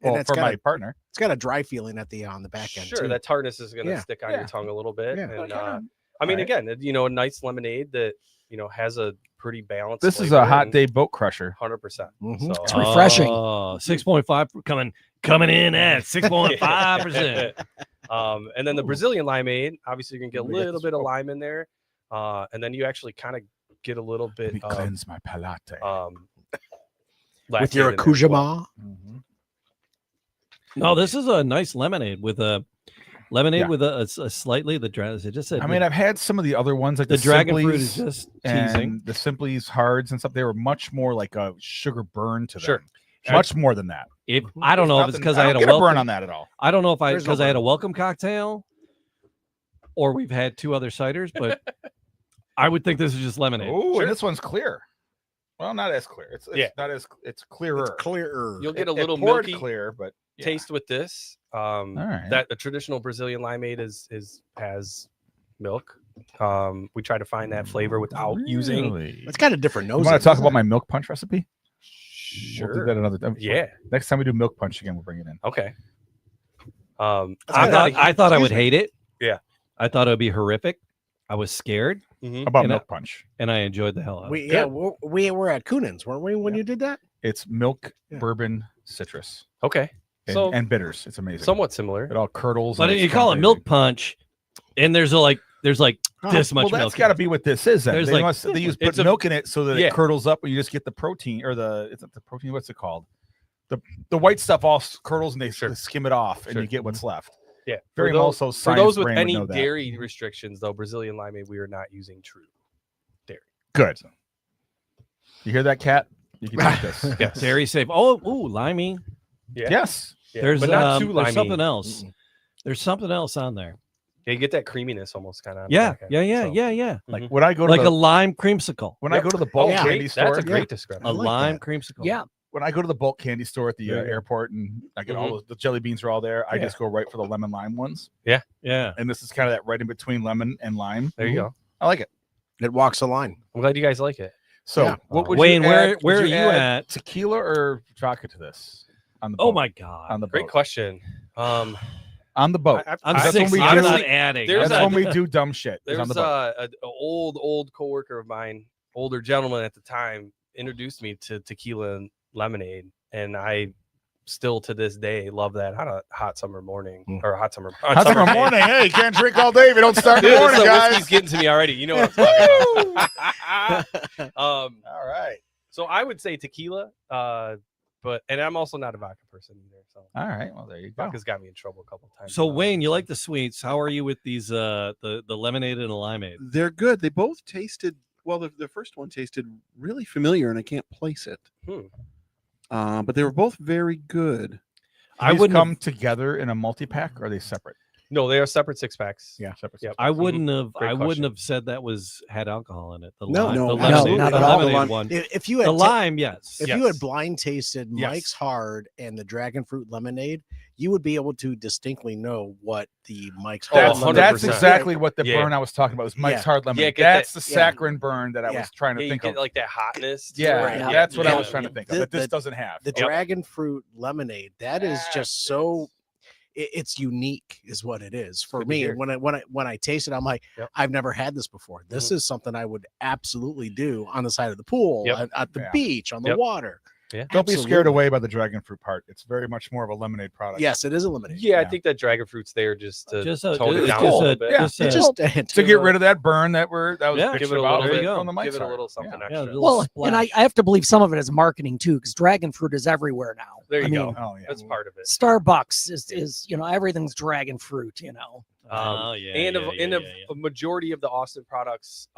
Well, for my partner, it's got a dry feeling at the on the back end. Sure, that tartness is going to stick on your tongue a little bit. Yeah. And I mean, again, a nice lemonade that has a pretty balanced. This is a hot day boat crusher. 100%. So, it's refreshing. 6.5 coming in at 6.5%. And then the Brazilian limeade, obviously you're gonna get a little bit of lime in there, and then you actually kind of get a little bit. Let me cleanse my palate. With your accoutrement. No, this is a nice lemonade with a Lemonade Yeah. with a slightly the dragon. It just said. I mean, I've had some of the other ones like the dragon fruit Simplies is just teasing. and the Simplies hards and stuff. They were much more like a sugar burn to them. Sure. Much more than that. If I don't know if it's because I had a don't get welcome burn on that at all. I don't know if There's no because I had a burn. welcome cocktail, or we've had 2 other ciders, but I would think this is just lemonade. Oh, Sure. and this one's clear. Well, not as clear. It's Yeah. not as it's clearer. It's clearer. You'll get a It little poured milky clear, but yeah. taste with this. right. That a traditional Brazilian limeade has milk. We try to find that flavor without using. Really? It's got a different You nose. want in to talk it, about my milk punch recipe? Sure. We'll do that another time. Yeah. Next time we do milk punch again, we'll bring it in. Okay. I thought I would hate it. Yeah. I thought it would be horrific. I was scared, About And milk punch. and I enjoyed the hell out of We it. yeah, we were at Coonan's, weren't we, when Yeah. you did that? It's milk, Yeah. bourbon, citrus, Okay. and, So and bitters. It's amazing. somewhat similar. It all curdles. But and you it's call it amazing. milk punch, and there's this much Well, that's milk. got to be what this is. Then. There's They like- must they use It's put a- milk in it so that yeah. it curdles up, and you just get the protein or the it's not the protein. What's it called? The white stuff all curdles and they Sure. skim it off, and Sure. you get what's left. Yeah. Very for those, also for science those with brain would any know that. dairy restrictions, though, Brazilian limeade, we are not using true. Good. You hear that, Cat? You can take this. Yes. Dairy safe. Oh, ooh, limey. Yeah. Yes. Yeah. There's but not too there's limey. something else. There's something else on there. Yeah, you get that creaminess almost kind of. Yeah. Like when I go to Like the a lime creamsicle. when I go to the bulk yeah. candy Great. store, That's a great description. A like lime that. creamsicle. Yeah. when I go to the bulk candy store at the Yeah. airport and I get all the jelly beans are all there, I Yeah. just go right for the lemon lime ones. Yeah. And this is kind of that right in between lemon and lime. There you go. I like it. It walks a line. I'm glad you guys like it. So, Yeah. what would Wayne, you where add- where would are you add at? Tequila or vodka to this? On the Oh boat? my god. On the Great boat. question. On the boat. I'm That's when 60. we I'm do- not adding. there's That's a- when we do dumb shit. is There's on the boat. an old coworker of mine, older gentleman at the time, introduced me to tequila and lemonade, and I still to this day love that on a hot summer morning or hot summer Summer morning. Hey, you can't drink all day if you don't start in Dude, the morning, the guys. whiskey's getting to me already. You know what I'm talking about. All right. So I would say tequila, but I'm also not a vodka person either. So All right. Well, there you go. vodka's got me in trouble a couple times. So Wayne, you like the sweets. How are you with these the lemonade and the limeade? They're good. They both tasted well. The first one tasted really familiar, and I can't place it. But they were both very good. I These wouldn't come have- together in a multi-pack or are they separate? No, they are separate 6-packs. Yeah. Separate. Yep. I wouldn't have. Great I question. wouldn't have said that had alcohol in it. The No, lime, no, the absolutely lemonade, not the at all. lemonade one. If you had The lime, yes. if you had blind tasted Yes. Mike's Hard and the dragon fruit lemonade, you would be able to distinctly know what the Mike's Hard That's, Oh, lemonade that's 100%. exactly what the Yeah. burn I was talking about. Was Mike's Yeah. hard lemon. Yeah, get That's that- the yeah. saccharine burn that I Yeah. was trying to Yeah, you think get of. like that hotness. to Yeah, it. Yeah. that's what I Yeah. was trying to think of. The- That this the- doesn't have. the dragon fruit lemonade. That is just so it's unique is what it is for good to me. hear. And when I taste it, I'm like, Yep. I've never had this before. This is something I would absolutely do on the side of the pool, Yep. at the Yeah. beach, on the Yep. water. Yeah. Don't be scared Absolutely. away by the dragon fruit part. It's very much more of a lemonade product. Yes, it is a lemonade. Yeah, I Yeah. think that dragon fruit's there just to Just tone it it's down just a little a- bit. Yeah. just It a- just To get rid of that burn that was Yeah. pictured Give it a about little it bit. on the Mike's Give it a Hard. little something Yeah. extra. little Well, and splash. I have to believe some of it is marketing too, because dragon fruit is everywhere now. There you I go. mean, Oh yeah. That's part of it. Starbucks is everything's dragon fruit. Oh, yeah, and yeah, of, yeah, and yeah, of yeah. a majority of the Austin products,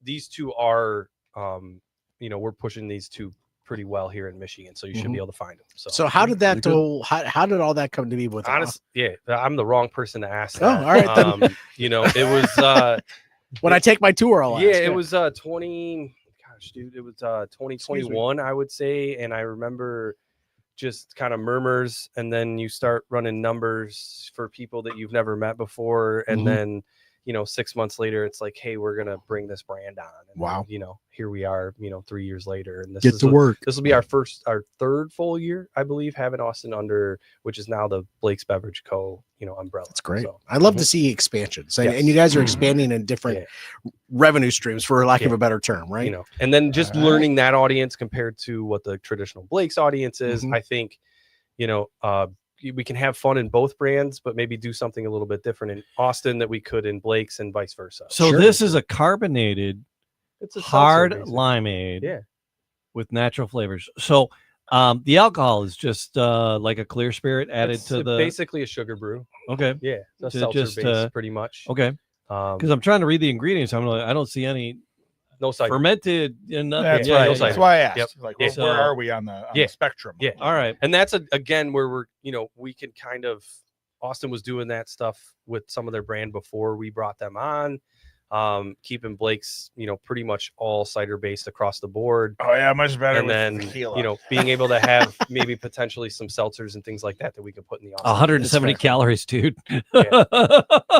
these two are, we're pushing these two pretty well here in Michigan, so you should be able to find them. So how did that Really good. how did all that come to be with honest, yeah, I'm the wrong person to ask. Oh, That. all right, then. It was when I take my tour? I'll yeah, ask, it was 2021, I would say, and I remember just kind of murmurs, and then you start running numbers for people that you've never met before, and Mhm. then 6 months later it's like, hey, we're gonna bring this brand on, and Wow. then, here we are 3 years later, and this Get is to work. this will be our third full year, I believe, having Austin under, which is now the Blake's Beverage Co. Umbrella. That's great. So, I love to see expansions, and, Yes. and you guys are expanding in different revenue streams, for lack of Yeah. a better term, right? and then just All right. learning that audience compared to what the traditional Blake's audience is, Mhm. I think, we can have fun in both brands, but maybe do something a little bit different in Austin that we could in Blake's and vice versa. So Sure. this is a carbonated It's a seltzer, hard basically. limeade Yeah. with natural flavors. So The alcohol is just like a clear spirit added It's to the. basically a sugar brew. Okay. Yeah, it's a Ju- seltzer just, base, pretty much. Okay. Because I'm trying to read the ingredients. I'm like, I don't see any No cider. fermented and nothing. That's Yeah, right. no That's cider. why I asked. Yep. Like, Yeah. where are we on the Yeah. spectrum? Yeah. All right. And that's again where we're, we can kind of, Austin was doing that stuff with some of their brand before we brought them on. Keeping Blake's, pretty much all cider based across the board. Oh yeah, much better. And with then, tequila. being able to have maybe potentially some seltzers and things like that we can put in the Austin. 170 calories, dude.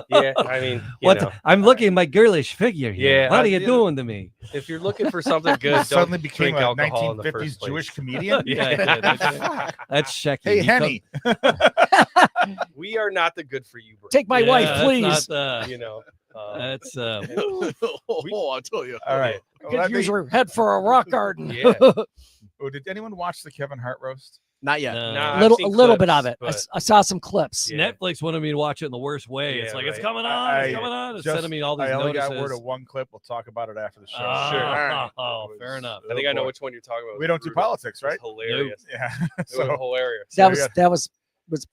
Yeah, I mean, what? I'm looking at my girlish figure here. Yeah, What are you doing to me? if you're looking for something good, Suddenly don't became drink a alcohol in the 1950s first place. Jewish comedian. Yeah, That's Shecky. Hey, He Henny. we are not the good for you, brand. Take my wife, please. That's I'll tell you. All right. Could use your head for a rock garden. Yeah. Oh, did anyone watch the Kevin Hart roast? Not yet. Nah, I've little, seen a little bit clips, of it. but- I saw some clips. Yeah. Netflix wanted me to watch it in the worst way. It's Yeah, like it's right. coming on. It's coming on. It's sending me all these I only notices. got word of one clip. We'll talk about it after the show. Oh, All fair enough. I think I know which one you're talking about. We don't do politics, right? It's hilarious. Yeah. It So was hilarious. That was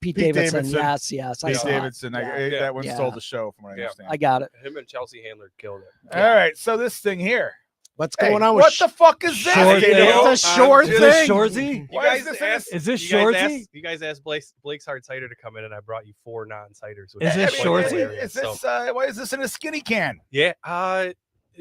Pete Davidson. Davidson. Yes. I Pete saw it. Davidson. Yeah. That one Yeah. stole the show, from what I Yeah. understand. I got it. Him and Chelsea Handler killed it. All right. So this thing here. What's Hey, going on with what the fuck is this? Short Kato? thing. It's a short Is this thing. Shorzy? Why is this in this- Is this you guys Shorzy? asked- You guys asked Blake's Hard Cider to come in, and I brought you 4 non-ciders. Is this Shorzy? Is this, why is this in a skinny can? Yeah.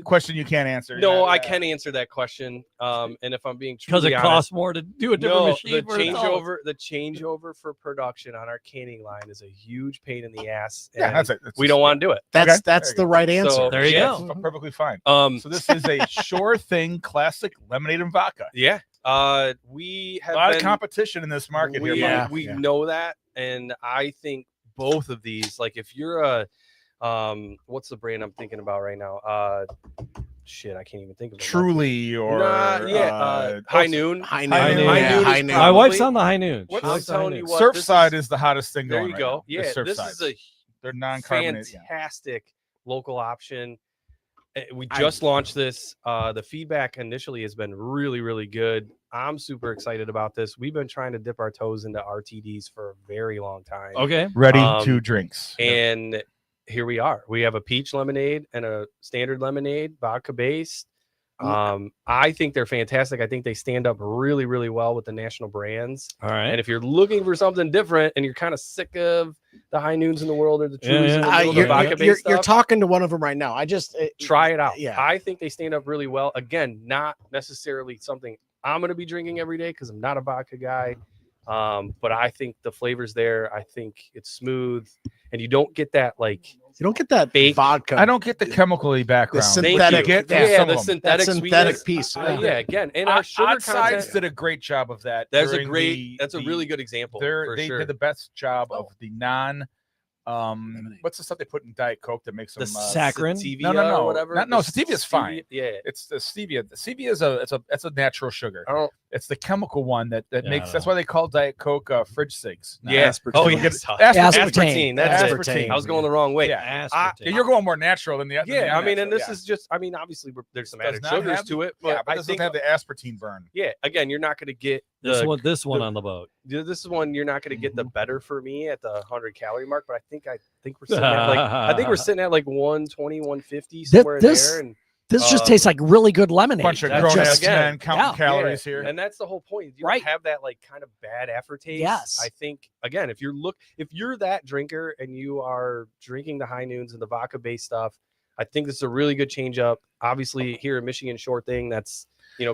Question you can't answer. No, Yeah, I yeah. can answer that question. And if I'm being Because truly it honest, costs more to do a different machine. the for the solids. changeover for production on our canning line is a huge pain in the ass. Yeah, and that's it. we don't want to do it. That's Okay. that's There the you right answer. So- There you Yeah. go. Perfectly fine. So So this is a sure thing classic lemonade and vodka. yeah, we A have lot been, of competition in this market we, here. we Mike. know that, and I think both of these, like if you're a what's the brand I'm thinking about right now? Shit, I can't even think of it. Truly or High Noon. High High noon. Noon. Yeah, High Noon high is noon. My wife's probably- on the high noon. She What's- likes the high telling noon. you what, this Surfside is- is the hottest thing There going you right go. now. Yeah, Surfside. this is a They're non-carbonated. Yeah. fantastic local option. We I- just launched this. The feedback initially has been really, really good. I'm super excited about this. We've been trying to dip our toes into RTDs for a very long time. Okay. Ready Um, to drinks. And here we are. We have a peach lemonade and a standard lemonade, vodka based. I think they're fantastic. I think they stand up really, really well with the national brands. All right. And if you're looking for something different and you're kind of sick of the High Noons in the world or the Yeah, Trulies yeah. in the world, the You're, vodka-based you're stuff, talking to one of them right now. I just try it out. Yeah. I think they stand up really well. Again, not necessarily something I'm going to be drinking every day because I'm not a vodka guy. But I think the flavors there, I think it's smooth and you don't get that like You don't get that Fake. vodka. I don't get the chemically background. Thank synthetic, you. You get yeah, some the of them. synthetic, that synthetic sweetness. piece. Yeah, again, and our sugar Odd Sides content. did a great job of that. That's a during great. the- That's a the- really good example. For They sure. did the best job of the non. What's the stuff they put in Diet Coke that makes the them saccharin? stevia No. or whatever. No, The stevia's fine. stevia- Yeah. It's the stevia. The stevia is it's a natural sugar. Oh, It's the chemical one that Yeah, I makes. don't That's know. why they call Diet Coke fridge cigs. yeah. aspartame. Oh, You yeah. get Aspartame. Aspartame. That's it. Aspartame. I was going the wrong way. Yeah. Aspartame. Yeah, you're going more natural than the other. Yeah, I mean, and this is just. I mean, obviously, there's some Does added not sugars have- to it, but yeah, but I it doesn't think, have the aspartame burn. yeah, again, you're not going to get This the. one the- on the boat. This is one you're not going to get the better for me at the 100-calorie mark, but I think we're sitting at like I think we're sitting at like 120, 150 somewhere in this- there, and This just tastes like really good lemonade. Bunch of That's grown just- ass men again, counting yeah. calories yeah, here. and that's the whole point. You Right. don't have that like kind of bad aftertaste. Yes. I think again, if you're that drinker and you are drinking the High Noons and the vodka based stuff, I think this is a really good change up. Obviously, here in Michigan, short thing that's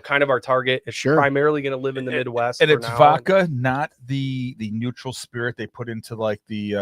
kind of our target. It's Sure. primarily going to live in the Midwest, And for it's now. vodka, not the neutral spirit they put into like the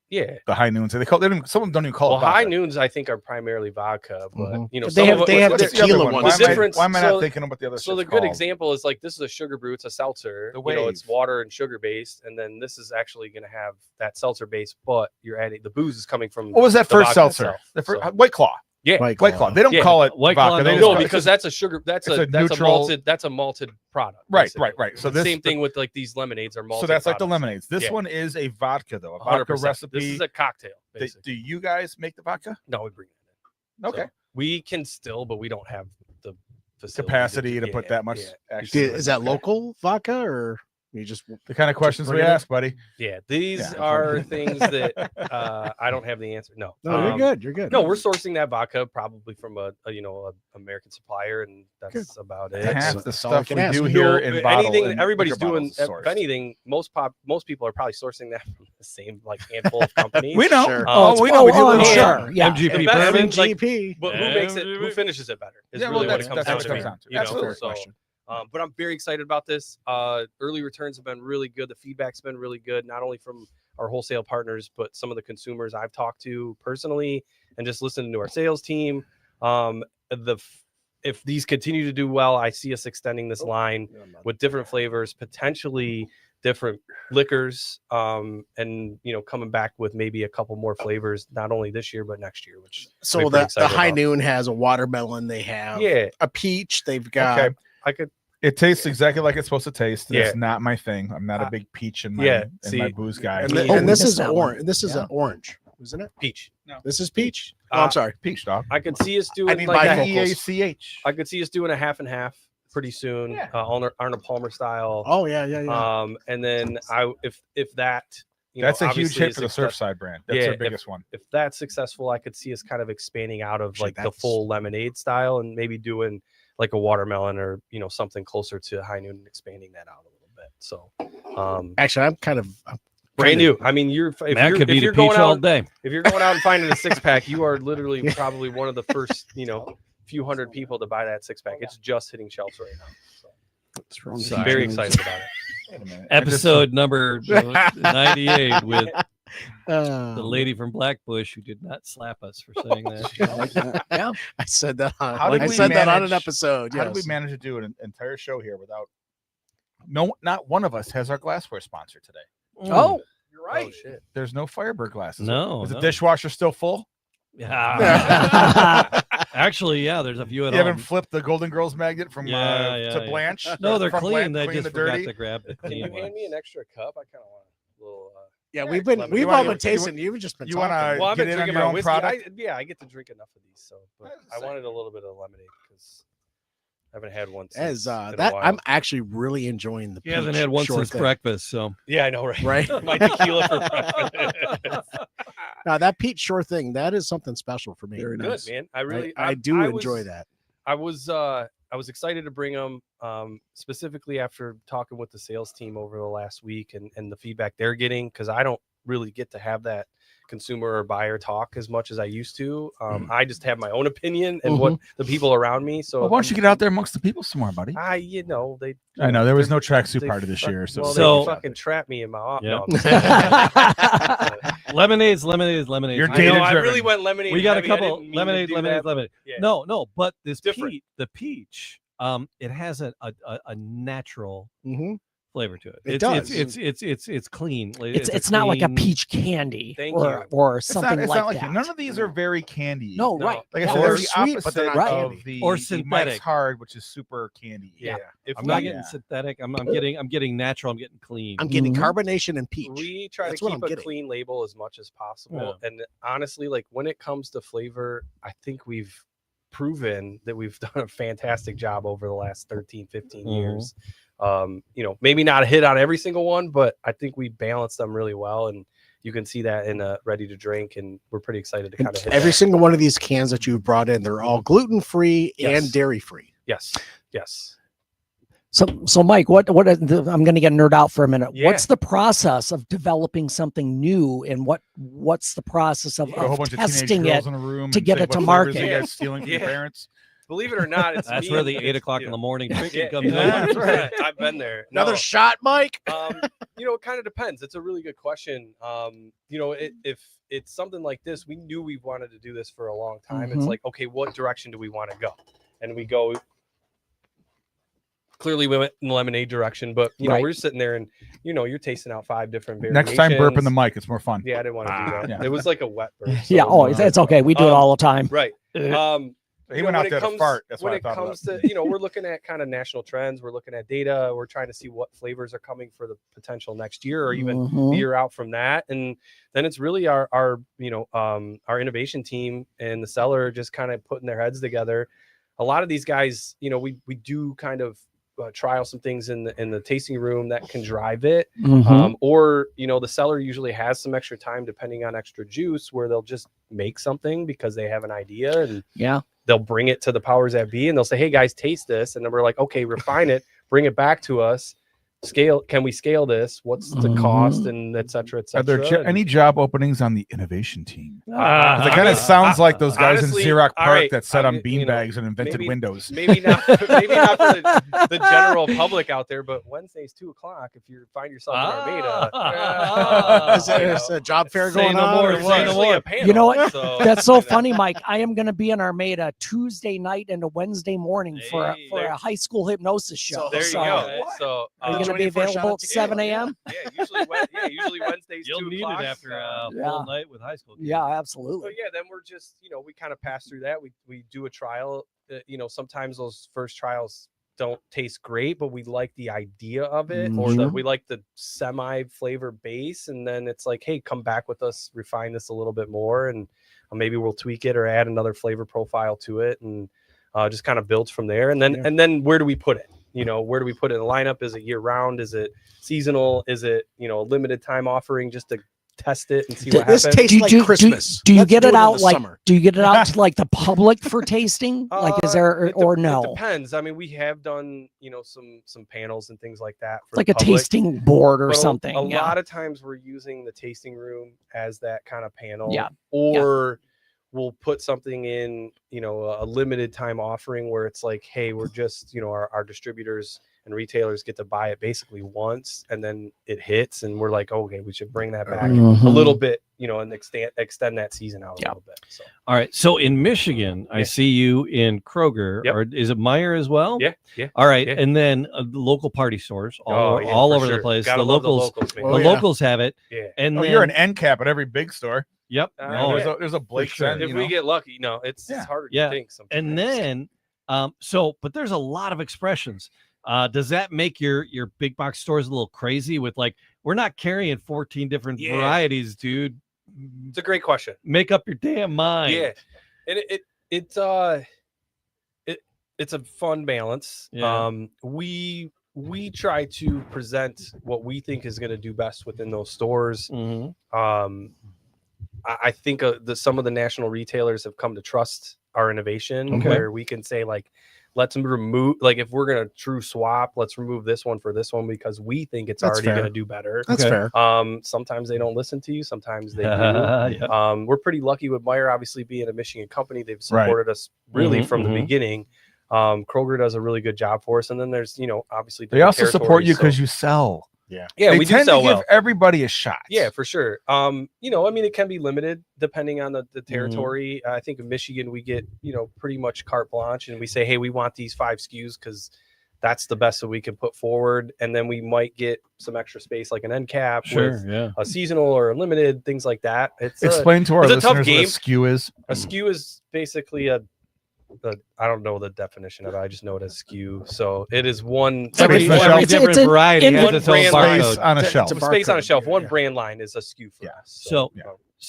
Yeah. High Noons. They call some of them don't even call Well, it vodka. High Noons I think are primarily vodka, but Mhm. you know But some they of have- it- they have what's- What's the other tequila one? ones. Why The am I- difference- Why am I so- not thinking of what the other? So the shit's good called? example is like this is a sugar brew. It's a seltzer. The It's Wave. water and sugar based, and then this is actually going to have that seltzer base, but you're adding the booze is coming from. What was that the first vodka seltzer? itself. The first, So- White Claw. Yeah. White White Claw. They don't Yeah. call it White Claw, vodka. They no. just No, call it- because that's a sugar. That's it's a a neutral- malted. That's a malted product. Right, basically. right. So The this same thing with like these lemonades are malted. So that's like the products. lemonades. This Yeah. one is a vodka though, a 100%. vodka recipe. This is a cocktail. Do Basically. you guys make the vodka? No, we bring it in. Okay. So we can still, but we don't have the facility capacity to yeah, put that much. yeah. Actually, Is that local vodka or you just the kind of questions we bring it ask, buddy? Yeah, these Yeah. are things that I don't have the answer. No, No, you're good. You're good. No, we're sourcing that vodka probably from a American supplier, and that's about it. Half That's- the that's all I stuff can we ask. do No, here in bottle anything and everybody's liquor doing, bottles is if sourced. anything, most people are probably sourcing that from the same like handful of companies. We know. Sure. Oh, we know. We do I'm little- sure. Yeah. MGP I mean, bourbon. like, GP. but who makes it? Who finishes it better? Is Yeah, well, really what it that's comes what down it to. comes down to. You know, Absolutely. so, but I'm very excited about this. Early returns have been really good. The feedback's been really good, not only from our wholesale partners, but some of the consumers I've talked to personally, and just listening to our sales team. If these continue to do well, I see us extending this line with different flavors, potentially different liquors, and coming back with maybe a couple more flavors, not only this year but next year. Which So we're pretty the excited High about. Noon has a watermelon. They have Yeah, a peach. They've got Okay. I could. It tastes exactly like it's supposed to taste. Yeah. It's not my thing. I'm not a big peach in my yeah, in see, my booze guy. and, Oh, and we this missed is that one. orange. This is Yeah. an orange, isn't it? Peach. This is peach. Oh, I'm sorry. Peach dog. I could see us doing need like bifocals. EACH. I could see us doing a half and half pretty soon, Yeah. Arnold Palmer style. Oh yeah. And then if that, That's a huge obviously hit is for the success- Surfside brand. That's Yeah, their biggest one. If that's successful, I could see us kind of expanding out of Actually, like the that's- full lemonade style and maybe doing like a watermelon or something closer to High Noon and expanding that out a little bit. So Actually, I'm brand new. I mean, if Matt you're, could if beat a you're peach going all out day. if you're going out and finding a 6-pack, you are literally probably one of the first few hundred people to buy that 6-pack. It's just hitting shelves right now. So Sorry. very excited about it. Wait a minute. Episode number 98 with the the lady from Blackbush who did not slap us for saying that. Yeah. I said that on. How did I we said that on an manage- episode. How did we yes. manage to do an entire show here without? No, not one of us has our glassware sponsor today. Oh, you're Oh right. shit! There's no Firebird glasses. No, Is the no. dishwasher still full? Yeah. Actually, yeah, there's a few at You haven't home. flipped the Golden Girls magnet from Yeah, to yeah. Blanche? No, they're From clean. Blanche, They clean just the forgot dirty? to grab the Can you clean hand one. me an extra cup? I kind of want a little. Yeah, Yeah, we've been lemon. we've You all wanna- been tasting. You've just been you talking. wanna- Well, I've get been in on drinking your my own whiskey. product? I get to drink enough of these, so but I wanted a little bit of lemonade because I haven't had one. As Since it's been a that, while. I'm actually really enjoying the. He hasn't peach had one short since thing. breakfast, so Yeah, I know, right? Right? My tequila for breakfast. Now that peach short thing, that is something special for me. Very Good, nice. man. I I do enjoy that. I was excited to bring them, specifically after talking with the sales team over the last week and the feedback they're getting, because I don't really get to have that consumer or buyer talk as much as I used to. I just have my own opinion and what the people around me. So Well, why don't you get out there amongst the people some more, buddy? they. I know there was no tracksuit they party this fuck- year, so, well, So- they fucking trap me in my office. Yeah. No, lemonades. You're I know, data I driven. really went lemonade. We got a heavy. I couple didn't mean to lemonade, do lemonade, that, lemonade. yeah. No, but this Different. the peach, it has a natural Mhm. flavor to it. It It's- does. It's clean. It's not like a clean- peach candy Thank or you. or It's something not like that. that. None of these are very candy. No, No. right. Like I Yeah. said, They're they're the sweet, but they're opposite not of candy. the Or the Mike's synthetic. Hard, which is super candy. Yeah. If I'm not we, getting Yeah. synthetic. I'm getting natural. I'm getting clean. I'm getting Mhm. carbonation and peach. we try That's to what keep I'm a getting. clean label as much as possible. And honestly, like when it comes to flavor, I think we've proven that we've done a fantastic job over the last 13, 15 years. Maybe not a hit on every single one, but I think we balanced them really well. And you can see that in a ready to drink. And we're pretty excited to And kind of hit every that. single one of these cans that you've brought in, they're all gluten free Yes. and dairy free. Yes. Yes. So Mike, what I'm going to get nerd out for a minute. Yeah. What's the process of developing something new, and what's the process of, Got a whole bunch of testing teenage girls it? in a room to and get say, it to "What flavors market?" are you guys stealing from your Yeah. parents?" Believe it or not, it's That's me where and- the 8 o'clock in yeah. the morning drinking Yeah, comes in. that's right. I've been there. Another No. shot, Mike. It kind of depends. It's a really good question. If it's something like this, we knew we wanted to do this for a long time. It's Mhm. like, okay, what direction do we want to go? And we go. Clearly, we went in the lemonade direction, but Right. we're sitting there and you're tasting out 5 different variations. Next time, burp in the mic. It's more fun. Yeah, I didn't want to do that. Yeah. It was like a wet burp. Yeah. so, Oh, it's okay. We do it all the time. right. He went out there to fart. That's when what I it thought comes about. to we're looking at kind of national trends, we're looking at data, we're trying to see what flavors are coming for the potential next year or even Mhm. the year out from that. And then it's really our innovation team and the seller just kind of putting their heads together. a lot of these guys, you know, we do kind of trial some things in the tasting room that can drive it. Or, you know, the seller usually has some extra time depending on extra juice where they'll just make something because they have an idea, and they'll bring it to the powers that be and they'll say, hey guys, taste this. And then we're like, okay, refine it, bring it back to us. Scale, can we scale this? What's the cost, and et cetera, et cetera. Are there any job openings on the innovation team? It I kind mean, of sounds like those guys honestly, in Xerox Park right, that sat on you know, beanbags and invented Windows. Maybe not for the general public out there, but Wednesdays 2:00, if you find yourself in Armada, Is there a job fair Say going no on? more, or say what? no more. a panel, You know what? so, That's so you know. funny, Mike. I am going to be in Armada Tuesday night and a Wednesday morning for a high school hypnosis show. There you go. So Are you going to be available at 7 a.m.? Yeah, usually Wednesdays. You'll 2:00. need it after a full night with high school kids. Yeah, So absolutely. yeah, then we're just, you know, we kind of pass through that. We do a trial. You know, sometimes those first trials don't taste great, but we like the idea of it, or we like the semi flavor base, and then it's like, hey, come back with us, refine this a little bit more, and maybe we'll tweak it or add another flavor profile to it, and just kind of builds from there. And then where do we put it? You know, where do we put it in the lineup? Is it year round? Is it seasonal? Is it, you know, a limited time offering just to test it and see what happens? This tastes like Christmas. Do you Let's get do it in out the like? summer. Do you get it out to like the public for tasting? Like, is there or no? It depends. I mean, we have done, you know, some panels and things like that for Like the a public, tasting board or but something. A lot of times we're using the tasting room as that kind of panel. Yeah. Or we'll put something in, you know, a limited time offering where it's like, hey, we're just, you know, our distributors and retailers get to buy it basically once, and then it hits, and we're like, okay, we should bring that back a little bit, you know, and extend that season out a little bit. So. All right. So in Michigan, I see you in Kroger, or is it Meyer as well? Yeah. All right. And then local party stores all over the place. Gotta the love locals have it. Yeah. And you're an end cap at every big store. Yep. There's a Blake's sure. end, If we get lucky, no, it's harder to think sometimes. And then but there's a lot of expressions. Does that make your big box stores a little crazy with like, we're not carrying 14 different varieties, dude? It's a great question. Make up your damn mind. Yeah. And it's a fun balance. Yeah. We try to present what we think is going to do best within those stores. I think some of the national retailers have come to trust our innovation, where we can say like, let's remove, like, if we're going to true swap, let's remove this one for this one because we think it's already going to do better. That's fair. Sometimes they don't listen to you. Sometimes they do. We're pretty lucky with Meyer, obviously being a Michigan company. They've supported us really from the beginning. Kroger does a really good job for us. And then there's, you know, obviously they also support you because you sell. Yeah, they we tend do sell to give everybody a shot. Yeah, for sure. You know, I mean, it can be limited depending on the territory. I think in Michigan we get, you know, pretty much carte blanche, and we say, hey, we want these 5 SKUs because that's the best that we can put forward, and then we might get some extra space like an end cap, with a seasonal or a limited, things like that. Explain to our listeners what a SKU is. A SKU is basically I don't know the definition of it. I just know it as SKU. So it is one. Every different variety has its own space on a shelf. Space on a shelf. One brand line is a SKU for us. So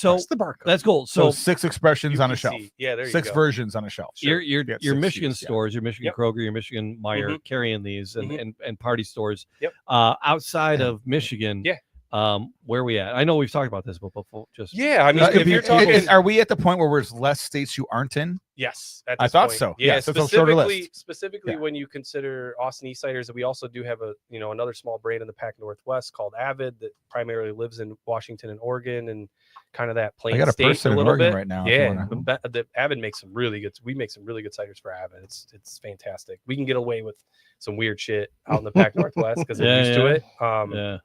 that's the barcode. That's cool. So 6 expressions on a shelf. Yeah, there you 6 go. versions on a shelf. Your Michigan stores, your Michigan Kroger, your Michigan Meyer carrying these and party stores. Outside of Michigan. Where are we at? I know we've talked about this, but before I mean, if you're talking, are we at the point where there's less states you aren't in? Yes, I thought so. Yeah, specifically when you consider Austin East Ciders, we also do have another small brand in the Pac Northwest called Avid that primarily lives in Washington and Oregon and kind of that plain state a little bit right now. Yeah, the Avid makes some really good. We make some really good ciders for Avid. It's fantastic. We can get away with some weird shit out in the Pac Northwest because they're used to it.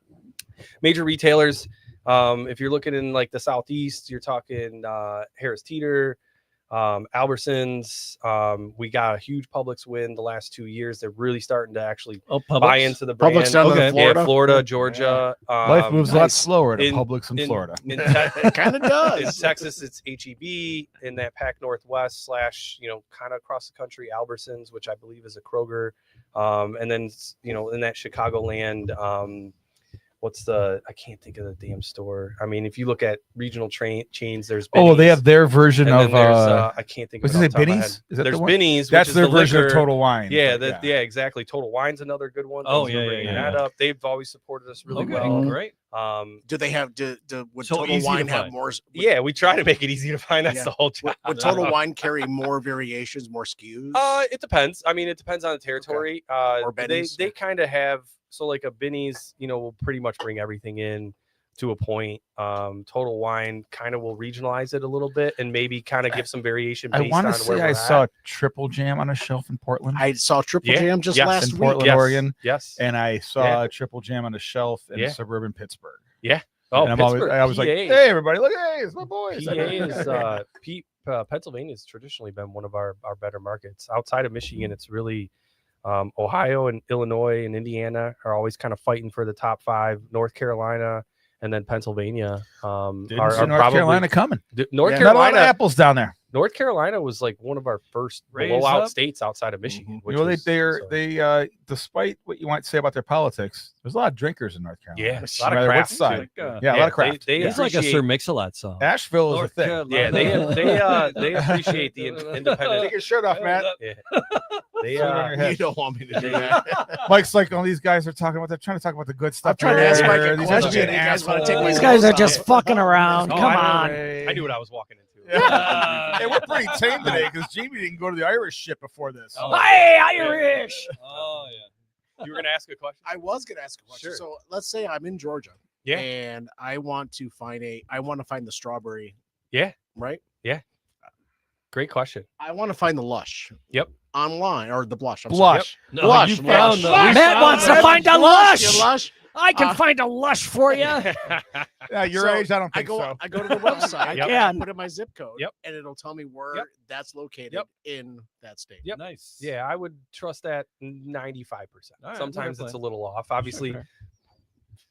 Major retailers, if you're looking in like the Southeast, you're talking Harris Teeter, Albertsons. We got a huge Publix win the last 2 years. They're really starting to actually buy into the brand. Publix down in Florida, Florida, Georgia. Life moves a lot slower to Publix in Florida. It kind of does. In Texas, it's HEB. In that Pac Northwest / kind of across the country, Albertsons, which I believe is a Kroger. And then in that Chicagoland. I can't think of the damn store. I mean, if you look at regional chains, there's Oh, they have their version and of then there's, I can't think of was it it off the top of my Binny's? head. Is that there's the one? Binny's, That's which their is the version of liquor. Total Wine. Yeah, but yeah, exactly. Total Wine's another good one. Oh, Thanks for yeah, bringing yeah. that up. They've always supported us really Okay, well. great. Do they have would So Total easy to Wine have find. more? Yeah, we try to make it easy to find. That's Yeah. the whole job. Would Total Wine carry more variations, more SKUs? It depends. I mean, it depends on the territory. Or They Benny's. kind of have, so like a Binny's, will pretty much bring everything in to a point. Total Wine kind of will regionalize it a little bit and maybe kind of give some variation I based want on to where say we're I at. saw Triple Jam on a shelf in Portland. I saw Triple Yeah. Jam just Yes. last in week. Portland, Yes. Oregon, Yes. and I saw Triple Jam on a shelf in Yeah. suburban Pittsburgh. Oh, And Pittsburgh, I was like, PA. hey, everybody, look, hey, it's my boys. PA is Pennsylvania has traditionally been one of our better markets. Outside of Michigan, it's really Ohio and Illinois and Indiana are always kind of fighting for the top 5. North Carolina and then Pennsylvania are see probably North Carolina coming. North Not a lot of Carolina. apples down there. North Carolina was like one of our first Raise blowout up. states outside of Michigan. Which Well, was, they despite what you might say about their politics, there's a lot of drinkers in North Carolina. yeah, a No lot of matter what craft, side. too. Yeah, a lot of craft. They He's like a appreciate- Sir Mix-a-Lot song. Asheville is a North thing. Carolina. Yeah, they appreciate the independent. Take your shirt off, Matt. Yeah. They Put it on your head. You don't want me to do they- that. Mike's like, oh, these guys are talking about. They're trying to talk about the good stuff. I'm trying to ask Mike a These guys are question. being You guys wanna assholes. take my These guys are clothes just off. fucking around. Oh, Come I on. I knew what I was walking into. Yeah. Hey, we're pretty tame today because Jamie didn't go to the Irish shit before this. Oh. Hey, Irish. Oh yeah. You were gonna ask a question. I was going to ask a question. Sure. So let's say I'm in Georgia, Yeah. and I want to find the strawberry. Yeah. Right. Great question. I want to find the lush. Yep. Online or the blush. I'm Blush. No, Blush, you blush. found the. Blush. we Matt found wants the- to find a sorry. lush. Lush. I can find a lush for you. Yeah, your So, age, I don't I think go. so. I go to the website. I Yep. can. Put in my zip code. Yep. And it'll tell me where Yep. that's located Yep. in that state. Yep. Nice. Yeah, I would trust that 95%. All right, Sometimes fair it's a play. little off. Obviously,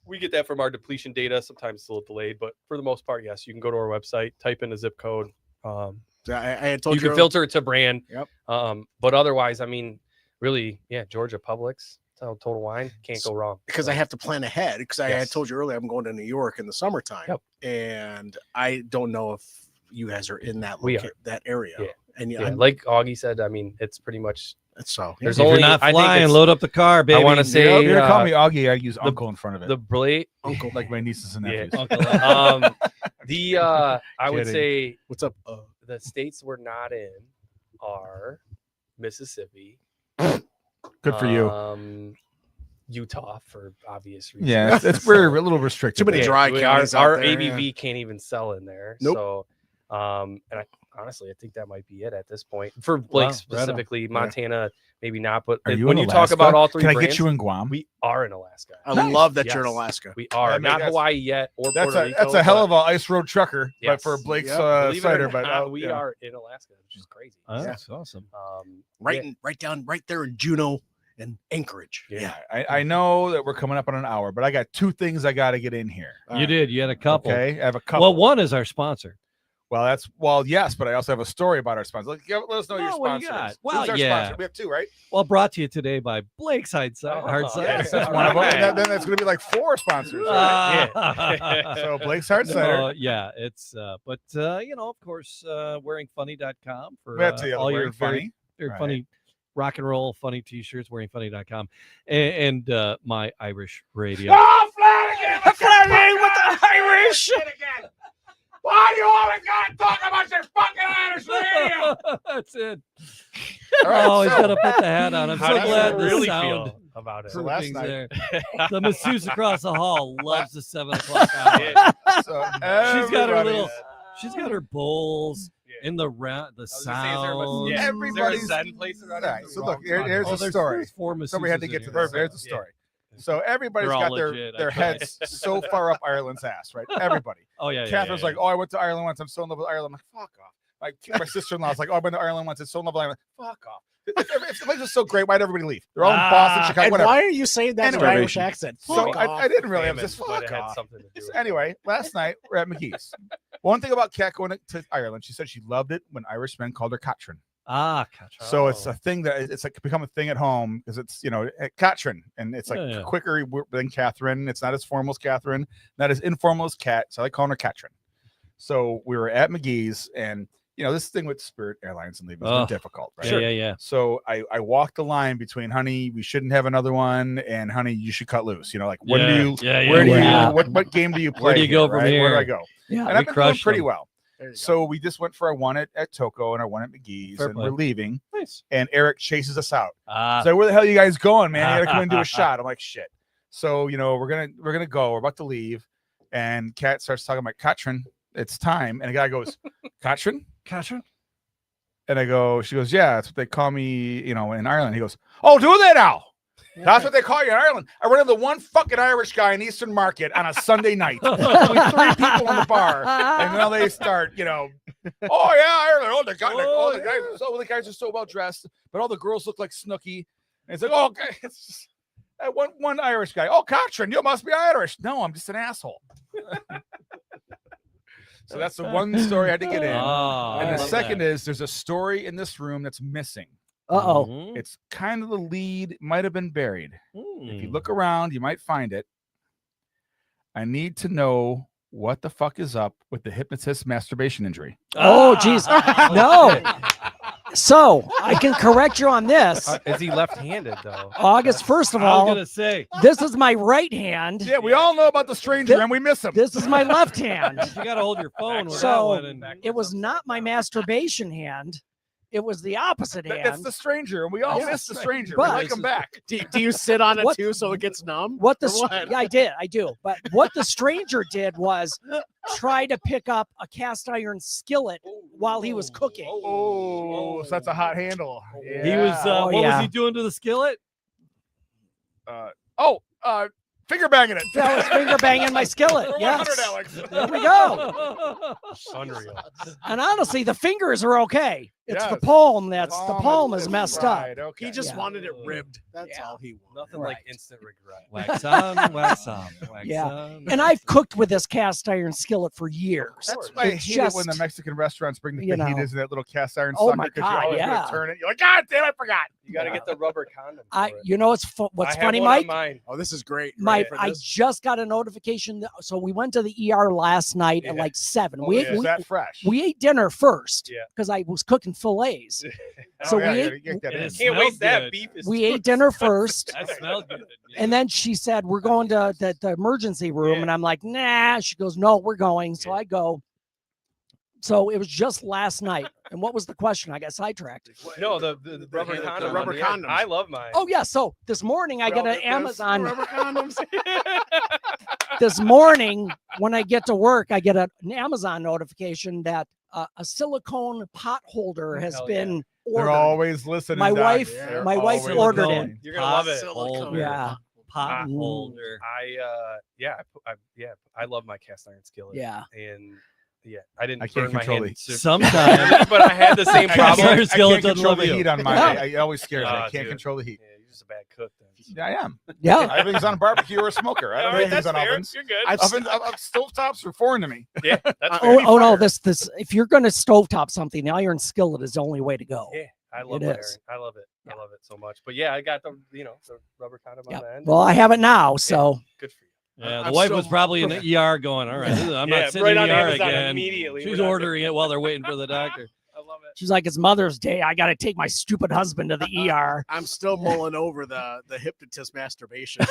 we get that from our depletion data. Sometimes it's a little delayed, but for the most part, yes, you can go to our website, type in a zip code. So I had told You can filter it to brand. Yep. But otherwise, I mean, really, yeah, Georgia Publix, Total Wine, can't go wrong. because I have to plan ahead because I had Yes. told you earlier I'm going to New York in the summertime. Yep. And I don't know if you guys are in that We are. that area. Yeah. And Yeah, like Augie said, I mean, it's pretty much. so There's If only you're not I think flying, it's load up the car, baby. I wanna say- You're gonna call uh, me Augie. I use uncle in front of it. the blade. Uncle. like my nieces and Yeah. nephews. I would Kidding. say What's up? the states we're not in are Mississippi. Good for you. Utah for obvious reasons. Yeah, it's we're a little restricted. Too many there. dry counties out our there, ABV can't even sell in there. Nope. So, and I honestly, I think that might be it at this point for Blake Wow, right on. specifically. Montana, maybe not. But Are you when in you talk Alaska? about all three Can I brands, get you in Guam? we are in Alaska. I love that you're in Yes. Alaska. We are I mean, not that's- Hawaii yet or That's Puerto a Rico. that's a hell but of a ice road trucker, but for Yes. Blake's Yep. believe it or cider. But not, we yeah. are in Alaska, which is crazy. Oh, Yeah. that's awesome. Right, yeah. right there in Juneau and Anchorage. Yeah. I know that we're coming up on an hour, but I got two things I got to get in here. You did. You had a couple. Okay, I have a couple. Well, one is our sponsor. Well, yes, but I also have a story about our sponsor. Let us know your Oh, what do sponsors. you got? Who's Well, our yeah. sponsor? We have two, right? Well, brought to you today by Blake's Hard Cider. yes. That's All one of right. them. Then that's going to be like four sponsors. Ah. So Blake's Hard Cider. Yeah, it's but of course, wearingfunny.com for We have to all your Wearing Funny. very Right. funny rock and roll funny t-shirts, wearingfunny.com, and my Irish radio. Oh, Flanagan! Flanagan with the Irish. Why do you always gotta talk about your fucking Irish radio? That's it. All right, Oh, he's so- got to put the hat on. I'm How so do you glad the really sound feel about it? So last things night- there. The masseuse across the hall loves the 7 o'clock hour. Yeah. So She's got her everybody's- little. She's got her bowls Yeah. in the round. The I was gonna say, is there a- sound. yeah, Everybody's- is there a Zen place around All right, here? so look, here's Oh, the story. there's 4 Somebody had to masseuses get in to here. there's the story. So everybody's They're all got their legit, I their tried. heads so far up Ireland's ass, right? Everybody. Oh yeah. Catherine's like, oh, I went to Ireland once. I'm so in love with Ireland. I'm like, fuck off. My sister-in-law's like, oh, I've been to Ireland once. I'm so in love with Ireland. Fuck off. If the place is so great, why'd everybody leave? They're all in Boston, Chicago, And whatever. why are you saying that in an Anyway. Irish accent? So Fuck I off. didn't really. I Damn was just it, might fuck have had off. something to do with it. Anyway, last night we're at McGee's. One thing about Kat going to Ireland, she said she loved it when Irishmen called her Catrin. So it's a thing that it's like become a thing at home because it's at Katrin, and it's like quicker than Catherine. It's not as formal as Catherine, not as informal as Kat. So I call her Katrin. So we were at McGee's, and this thing with Spirit Airlines and leaving has been difficult, right? Sure. Yeah. So I walked the line between, honey, we shouldn't have another one, and honey, you should cut loose. Like when do you? Where do you? What game do you play? Where do you go from here? Where do I go? Yeah, and I've been doing pretty well. There you So we just went for our one at Toco and our one at McGee's, Fair and play. we're leaving. Nice. And Eric chases us out. So where the hell are you guys going, man? You gotta come and do a shot. I'm like, shit. So we're gonna go. We're about to leave, and Kat starts talking about Katrin. It's time, and the guy goes, Katrin? And I go, she goes, yeah, that's what they call me, in Ireland. He goes, oh, do they now? That's what they call you in Ireland. I run into one fucking Irish guy in Eastern Market on a Sunday night with 3 people in the bar, and now they start, oh yeah, Ireland. Oh, the guys are so well dressed, but all the girls look like Snooki. And it's like, oh, okay, it's just one Irish guy. Oh, Katrin, you must be Irish. No, I'm just an asshole. So that's the one story I had to get in. And the second is there's a story in this room that's missing. Uh-oh. It's kind of the lead, might have been buried. If you look around, you might find it. I need to know what the fuck is up with the hypnotist masturbation injury. Oh, geez. No. So I can correct you on this. Is he left-handed though? August, first of I was all, gonna say this is my right hand. Yeah, we all know about the stranger and we miss him. This is my left hand. you got to hold your phone. With So, that one and It was not my masturbation hand. It was the opposite hand. That's the stranger, and we all miss the stranger. We But- like him back. do you sit on it What- too so it gets numb? What the Or what? Yeah, I do. But what the stranger did was try to pick up a cast iron skillet while he was cooking. Oh, so that's a hot handle. he was. Oh, What yeah. was he doing to the skillet? Finger banging it. That was finger banging my skillet. For Yes. 100, Alex. There we go. Unreal. And honestly, the fingers are okay. It's the Yes. palm the palm is messed up. Right, okay. He just Yeah. wanted it ribbed. That's Yeah. all he wanted. Nothing like instant regret. Wax on, wax off. Wax Yeah. on, And I've cooked with this cast iron skillet for years. That's why I It's hate it when the just- Mexican restaurants bring the you know. fajitas in that little cast iron Oh sucker my because you're God, always yeah. going to turn it. You're like, God damn, I forgot. You got to get the rubber condom. What's I have funny, one on Mike? mine. Oh, this is great. Mike, For I this? just got a notification. So we went to the ER last night at like 7. Oh, we, yeah, is that fresh? we ate dinner first Yeah. because I was cooking fillets. So yeah, we you ate- gotta get that in. It Can't smells waste that. good. Beef is We ate dinner first. That smells good. And then she said, we're going to the emergency room. Yeah. And I'm like, nah. She goes, no, we're going. So I go. So it was just last night. And what was the question? I got sidetracked. No, the rubber the condom. rubber on the end. condoms. I love mine. Oh, yeah. So this morning I get an Amazon. Rubber condoms. This morning when I get to work, I get an Amazon notification that a silicone pot holder has Hell been They're ordered. always listening. My Doc. wife- They're my wife always ordered listening. it. You're gonna love it. Silicone. Yeah. Pot Ooh. holder. I love my cast iron skillet. Yeah. And I didn't I can't burn my control hand. the heat. Sometimes. But I had the same I problem. Iron can't skillet doesn't control love the you. heat on mine. Yeah. I always scares me. I Ah, can't dude. control the heat. Yeah, you're just a bad cook then. Yeah, I am. Yeah. Everything's on a barbecue or a smoker. I don't All know right, anything's that's on fair. ovens. You're good. Stovetops are foreign to me. Yeah, that's fair. Oh no, this if you're gonna stovetop something, the iron skillet is the only way to go. Yeah, I love It that. is. I love it. Yeah. I love it so much. But yeah, I got the rubber condom on Yep. the end. Well, I have it now, so Good for you. Yeah, the I'm wife so- was probably in the ER going, all right, I'm Yeah, not sitting right in on the ER Amazon again. immediately. She's We're not ordering it while they're waiting for the doctor. I love it. she's like, it's Mother's Day. I got to take my stupid husband to the ER. I'm still mulling over the hypnotist masturbation.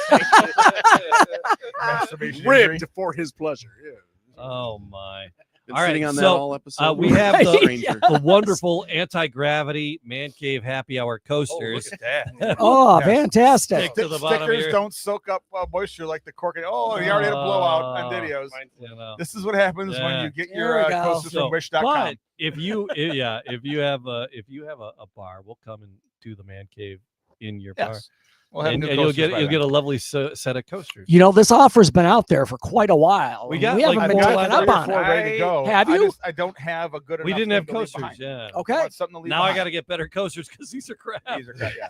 Masturbation Ribbed injury. for his pleasure. Yeah. Oh my. Been All right, sitting on that so, all episode. we have the- Stranger. The wonderful anti-gravity man cave happy hour Oh, look coasters. at that. Oh, Yes. fantastic. Stick to the bottom Stickers here. don't soak up moisture like the cork. Oh, he already had a blowout on Oh. videos. You know. This is what happens Yeah. when you get There your we go. coasters So, from wish.com. but if you have a bar, we'll come and do the man cave in your bar. Yes. We'll have And, new and you'll coasters get by you'll then. get a lovely set of coasters. You know, this offer's been out there for quite a while. We and got, we haven't like, been I've four taken got up 3 or on 4 it. ready to go. Have I you? just- I don't have a good enough. We didn't thing have to leave coasters, behind. yeah. Okay. I want something to leave Now I behind. got to get better coasters because these are crap. These are great, yeah.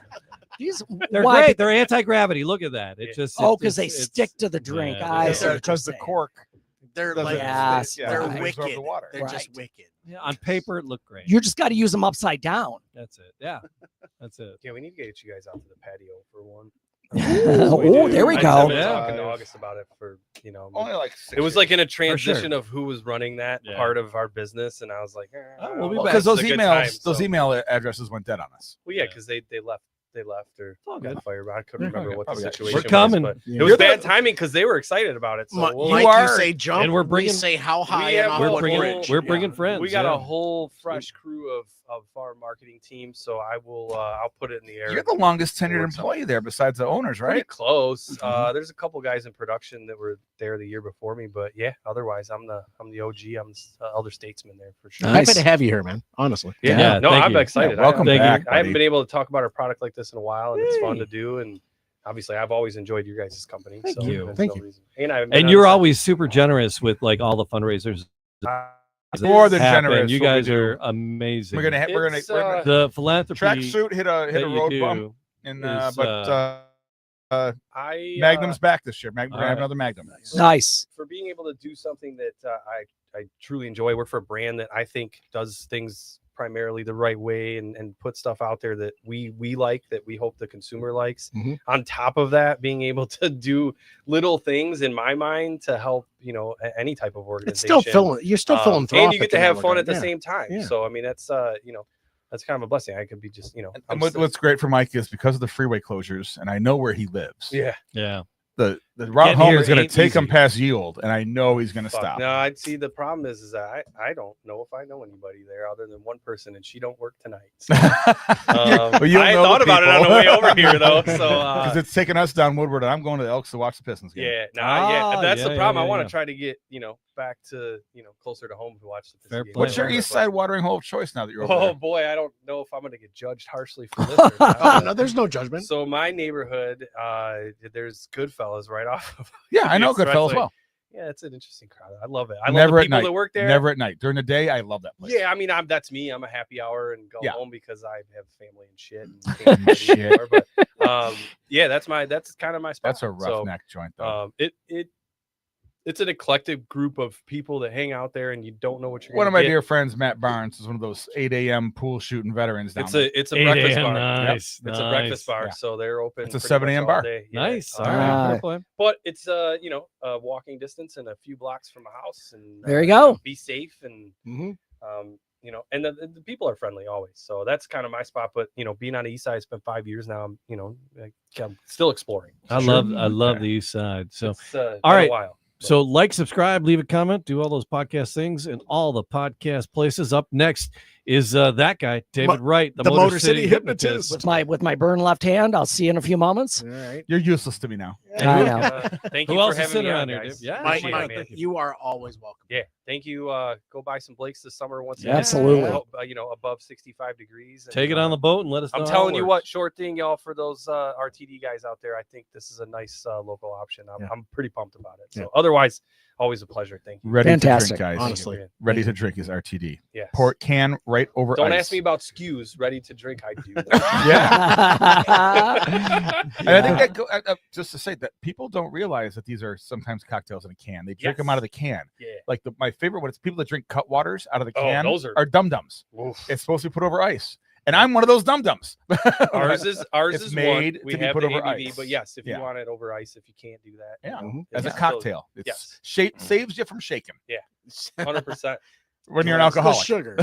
These, They're why? great. They're anti-gravity. Look at that. It just Oh, it's- because they it's- stick to the drink. yeah, I they see do. what you're Because the saying. cork They're doesn't like Yes, yeah, they're doesn't absorb wicked. the water. They're Right. just wicked. Yeah, on paper, it looked great. You just got to use them upside down. That's it. Yeah, that's it. Yeah, we need to get you guys out to the patio for one. Oh, there we I've go. been Yeah. talking to August about it for Only like it was like in a transition of who was running that Yeah. part of our business, and I was like, we'll be back. because those It's a good emails, time, so- email addresses went dead on us. Well, yeah, because they left or all got good. fired. I couldn't Yeah, remember okay, what the probably got- situation We're was. coming. But Yeah. it was You're bad the- timing because they were excited about it. So Mike, we'll- you are- say jump, and we're we bringing- say how high. we have and a off We're what bringing bridge. we're bringing friends. we got yeah. a whole fresh crew of our marketing team, so I will I'll put it in the air. You're the longest tenured Works out. employee there, besides the owners, Pretty right? close. Mhm. There's a couple guys in production that were there the year before me, but yeah, otherwise I'm the OG. I'm the elder statesman there for sure. Nice. Happy to have you here, man. Honestly. Yeah, no, thank I'm you. excited. Yeah, welcome Thank you. back. I haven't buddy. been able to talk about our product like this in a while, and it's fun to do. And obviously, I've always enjoyed your guys' company. Thank so you. there's Thank no you. reason. And you're always super generous with like all the fundraisers. More than happen. generous. You what we guys do. are amazing. We're gonna It's, the philanthropy tracksuit hit a that you road do bump, and is, I Magnum's back this year. We're gonna all have right. another Magnum. Nice. for being able to do something that I truly enjoy. Work for a brand that I think does things primarily the right way and put stuff out there that we like, that we hope the consumer likes. Mhm. On top of that, being able to do little things in my mind to help, any type of organization. It's still filling. You're still and philanthropic. you get to in that have fun regard. at the Yeah. same time. Yeah. So I mean, that's that's kind of a blessing. I could be just And what's great for Mike is because of the freeway closures, and I know where he lives. yeah. Yeah. The route Getting home here is going to ain't take him easy. past Yield, and I know he's going to Fuck. stop. No, I'd see the problem is that I don't know if I know anybody there other than one person, and she don't work tonight. So, Well, you'll I know thought the about it on the people. way over here though. So Because it's taking us down Woodward, and I'm going to the Elks to watch the Pistons game. yeah, Ah, that's the yeah, problem. yeah, I want to yeah. try to get back to closer to home to watch the Pistons Fair game. play. What's your Right, East Side watering hole of choice now that you're over Oh there? boy, I don't know if I'm going to get judged harshly for this. Or Oh, not. no, there's no judgment. So my neighborhood, there's Goodfellas right off of. Yeah, I know It's Goodfellas right- well. Yeah, it's an interesting crowd. I love it. I love Never the at people night. that work there. Never at night. During the day, I love that place. Yeah, I mean, that's me. I'm a happy hour and go Yeah. home because I have family and shit. And can't do Shit. anymore. But yeah, that's kind of my spot. That's a rough So, neck joint, though. it's an eclectic group of people that hang out there, and you don't know what you're. One of gonna my get. dear friends, Matt Barnes, is one of those 8 a.m. pool shooting veterans down there. It's a 8 breakfast a.m., bar. nice, It's a breakfast bar, Yeah. so they're open. It's a pretty 7 much a.m. all bar. day. Yeah. Nice. All Um, right. Ah. Fair play. But it's a walking distance and a few blocks from a house, and There you go. Be safe and Mhm. and the people are friendly always. So that's kind of my spot. But being on the east side, I spent 5 years now. I'm still exploring. I Sure. love Okay. the East Side. So It's, all been right. a while. So like, subscribe, leave a comment, do all those podcast things in all the podcast places. Up next is that guy, David Wright, the Motor City Hypnotist. With my burned left hand. I'll see you in a few moments. All right. You're useless to me now. I know. Thank Who you else for is having sitting me around on, here, guys. Dave? Yeah, Mike, Appreciate it, Mike, man. you are always welcome. Yeah, thank you. Go buy some Blake's this summer once Yeah, absolutely. above 65 degrees. And, Take it on the boat and let us know. I'm how telling it you works. what, short thing, y'all, for those RTD guys out there. I think this is a nice local option. I'm pretty pumped about it. So otherwise, always a pleasure. Thank you. Ready Fantastic. to drink, guys. Honestly. Ready to drink is RTD. Yes. Port can right over Don't ice. ask me about SKUs. Ready to drink, I do. And I think that just to say that people don't realize that these are sometimes cocktails in a can. They drink them Yes. out of the can. Yeah. Like my favorite one is people that drink cut waters out of the Oh, can those are- dum-dums. Oof. It's supposed to be put over ice. And I'm one of those dum-dums. Ours It's is made one. We to be have put the over ABV, ice. but yes, if Yeah. you want it over ice, if you can't do that, Yeah. Mhm. As a it's cocktail. It's yes. saves you from shaking 100%. when you're an It's the alcoholic. sugar.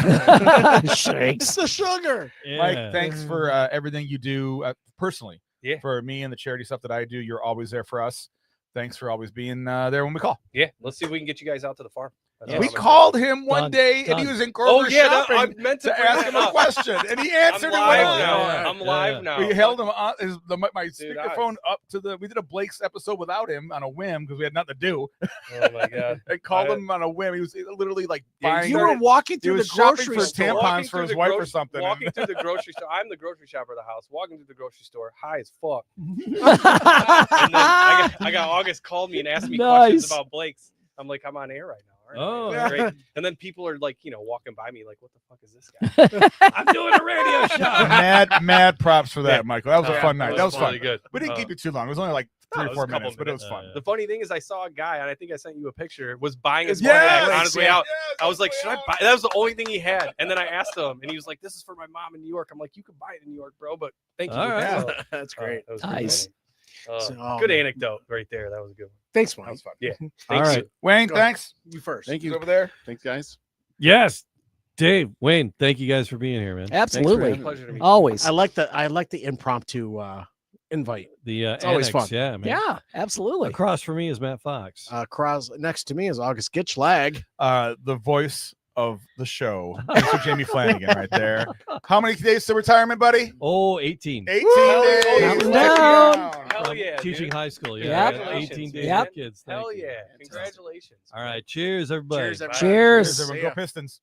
Shakes. It's the sugar. Mike, Yeah. thanks for everything you do personally. Yeah. For me and the charity stuff that I do, you're always there for us. Thanks for always being there when we call. Yeah, let's see if we can get you guys out to the farm. That's Yeah. all We I'm excited called him one Done. day and he Done. was in Oh Kroger yeah, shopping I meant to bring ask that him a up. question, and he answered I'm it. live with now. us. I'm live now. We held him on my Dude, speakerphone up to the. We did a Blake's episode without him on a whim because we had nothing to do. Oh my god. I called I- him on a whim. He was literally like Yeah, buying. You were walking he through the was shopping grocery for store. tampons Walking for through his the wife or grocery- something. Walking through the grocery store. I'm the grocery shopper of the house. Walking through the grocery store, high as fuck. And then I got August called me and asked me questions Nice. about Blake's. I'm like, I'm on air right now. All Oh, right, great. And then people are like, walking by me like, what the fuck is this guy? I'm doing a radio show. mad props for that, Yeah. Michael. That was a Yeah, fun night. That was fun. really good. We didn't keep you too long. It was only like 3 it or was 4 a couple minutes, but it was minutes. fun. The funny thing is, I saw a guy, and I think I sent you a picture, was buying his Yes! money back on his way out. Yes! I was like, should I buy? That was the only thing he had. And then I asked him, and he was like, this is for my mom in New York. I'm like, you can buy it in New York, bro, but thank you. All right. So, That's great. that was pretty Nice. funny. So, Good anecdote right there. That was a good one. Thanks, That Mike. was fun. Yeah. All Thanks. right. Wayne, Go ahead. thanks. You first. Thank He's you. over there. Thanks, guys. Yes. Dave, Wayne, thank you guys for being here, man. Absolutely. having me. Pleasure to meet you. Always. I like the impromptu invite. The It's always annex, fun. yeah, man. Yeah, absolutely. Across from me is Matt Fox. Cross next to me is August Gitchlag. The voice of the show, Mr. Jamie Flanagan, right there. How many days to retirement, buddy? 18. 18 Woo! days. Counting Check it down. out. Hell yeah. Teaching dude. high school. Yeah. Yep. 18 days Yep. with kids. Thank Hell you. yeah. Congratulations. All right. Cheers, everybody. Cheers, everybody. Cheers. Cheers, everyone. Go Pistons.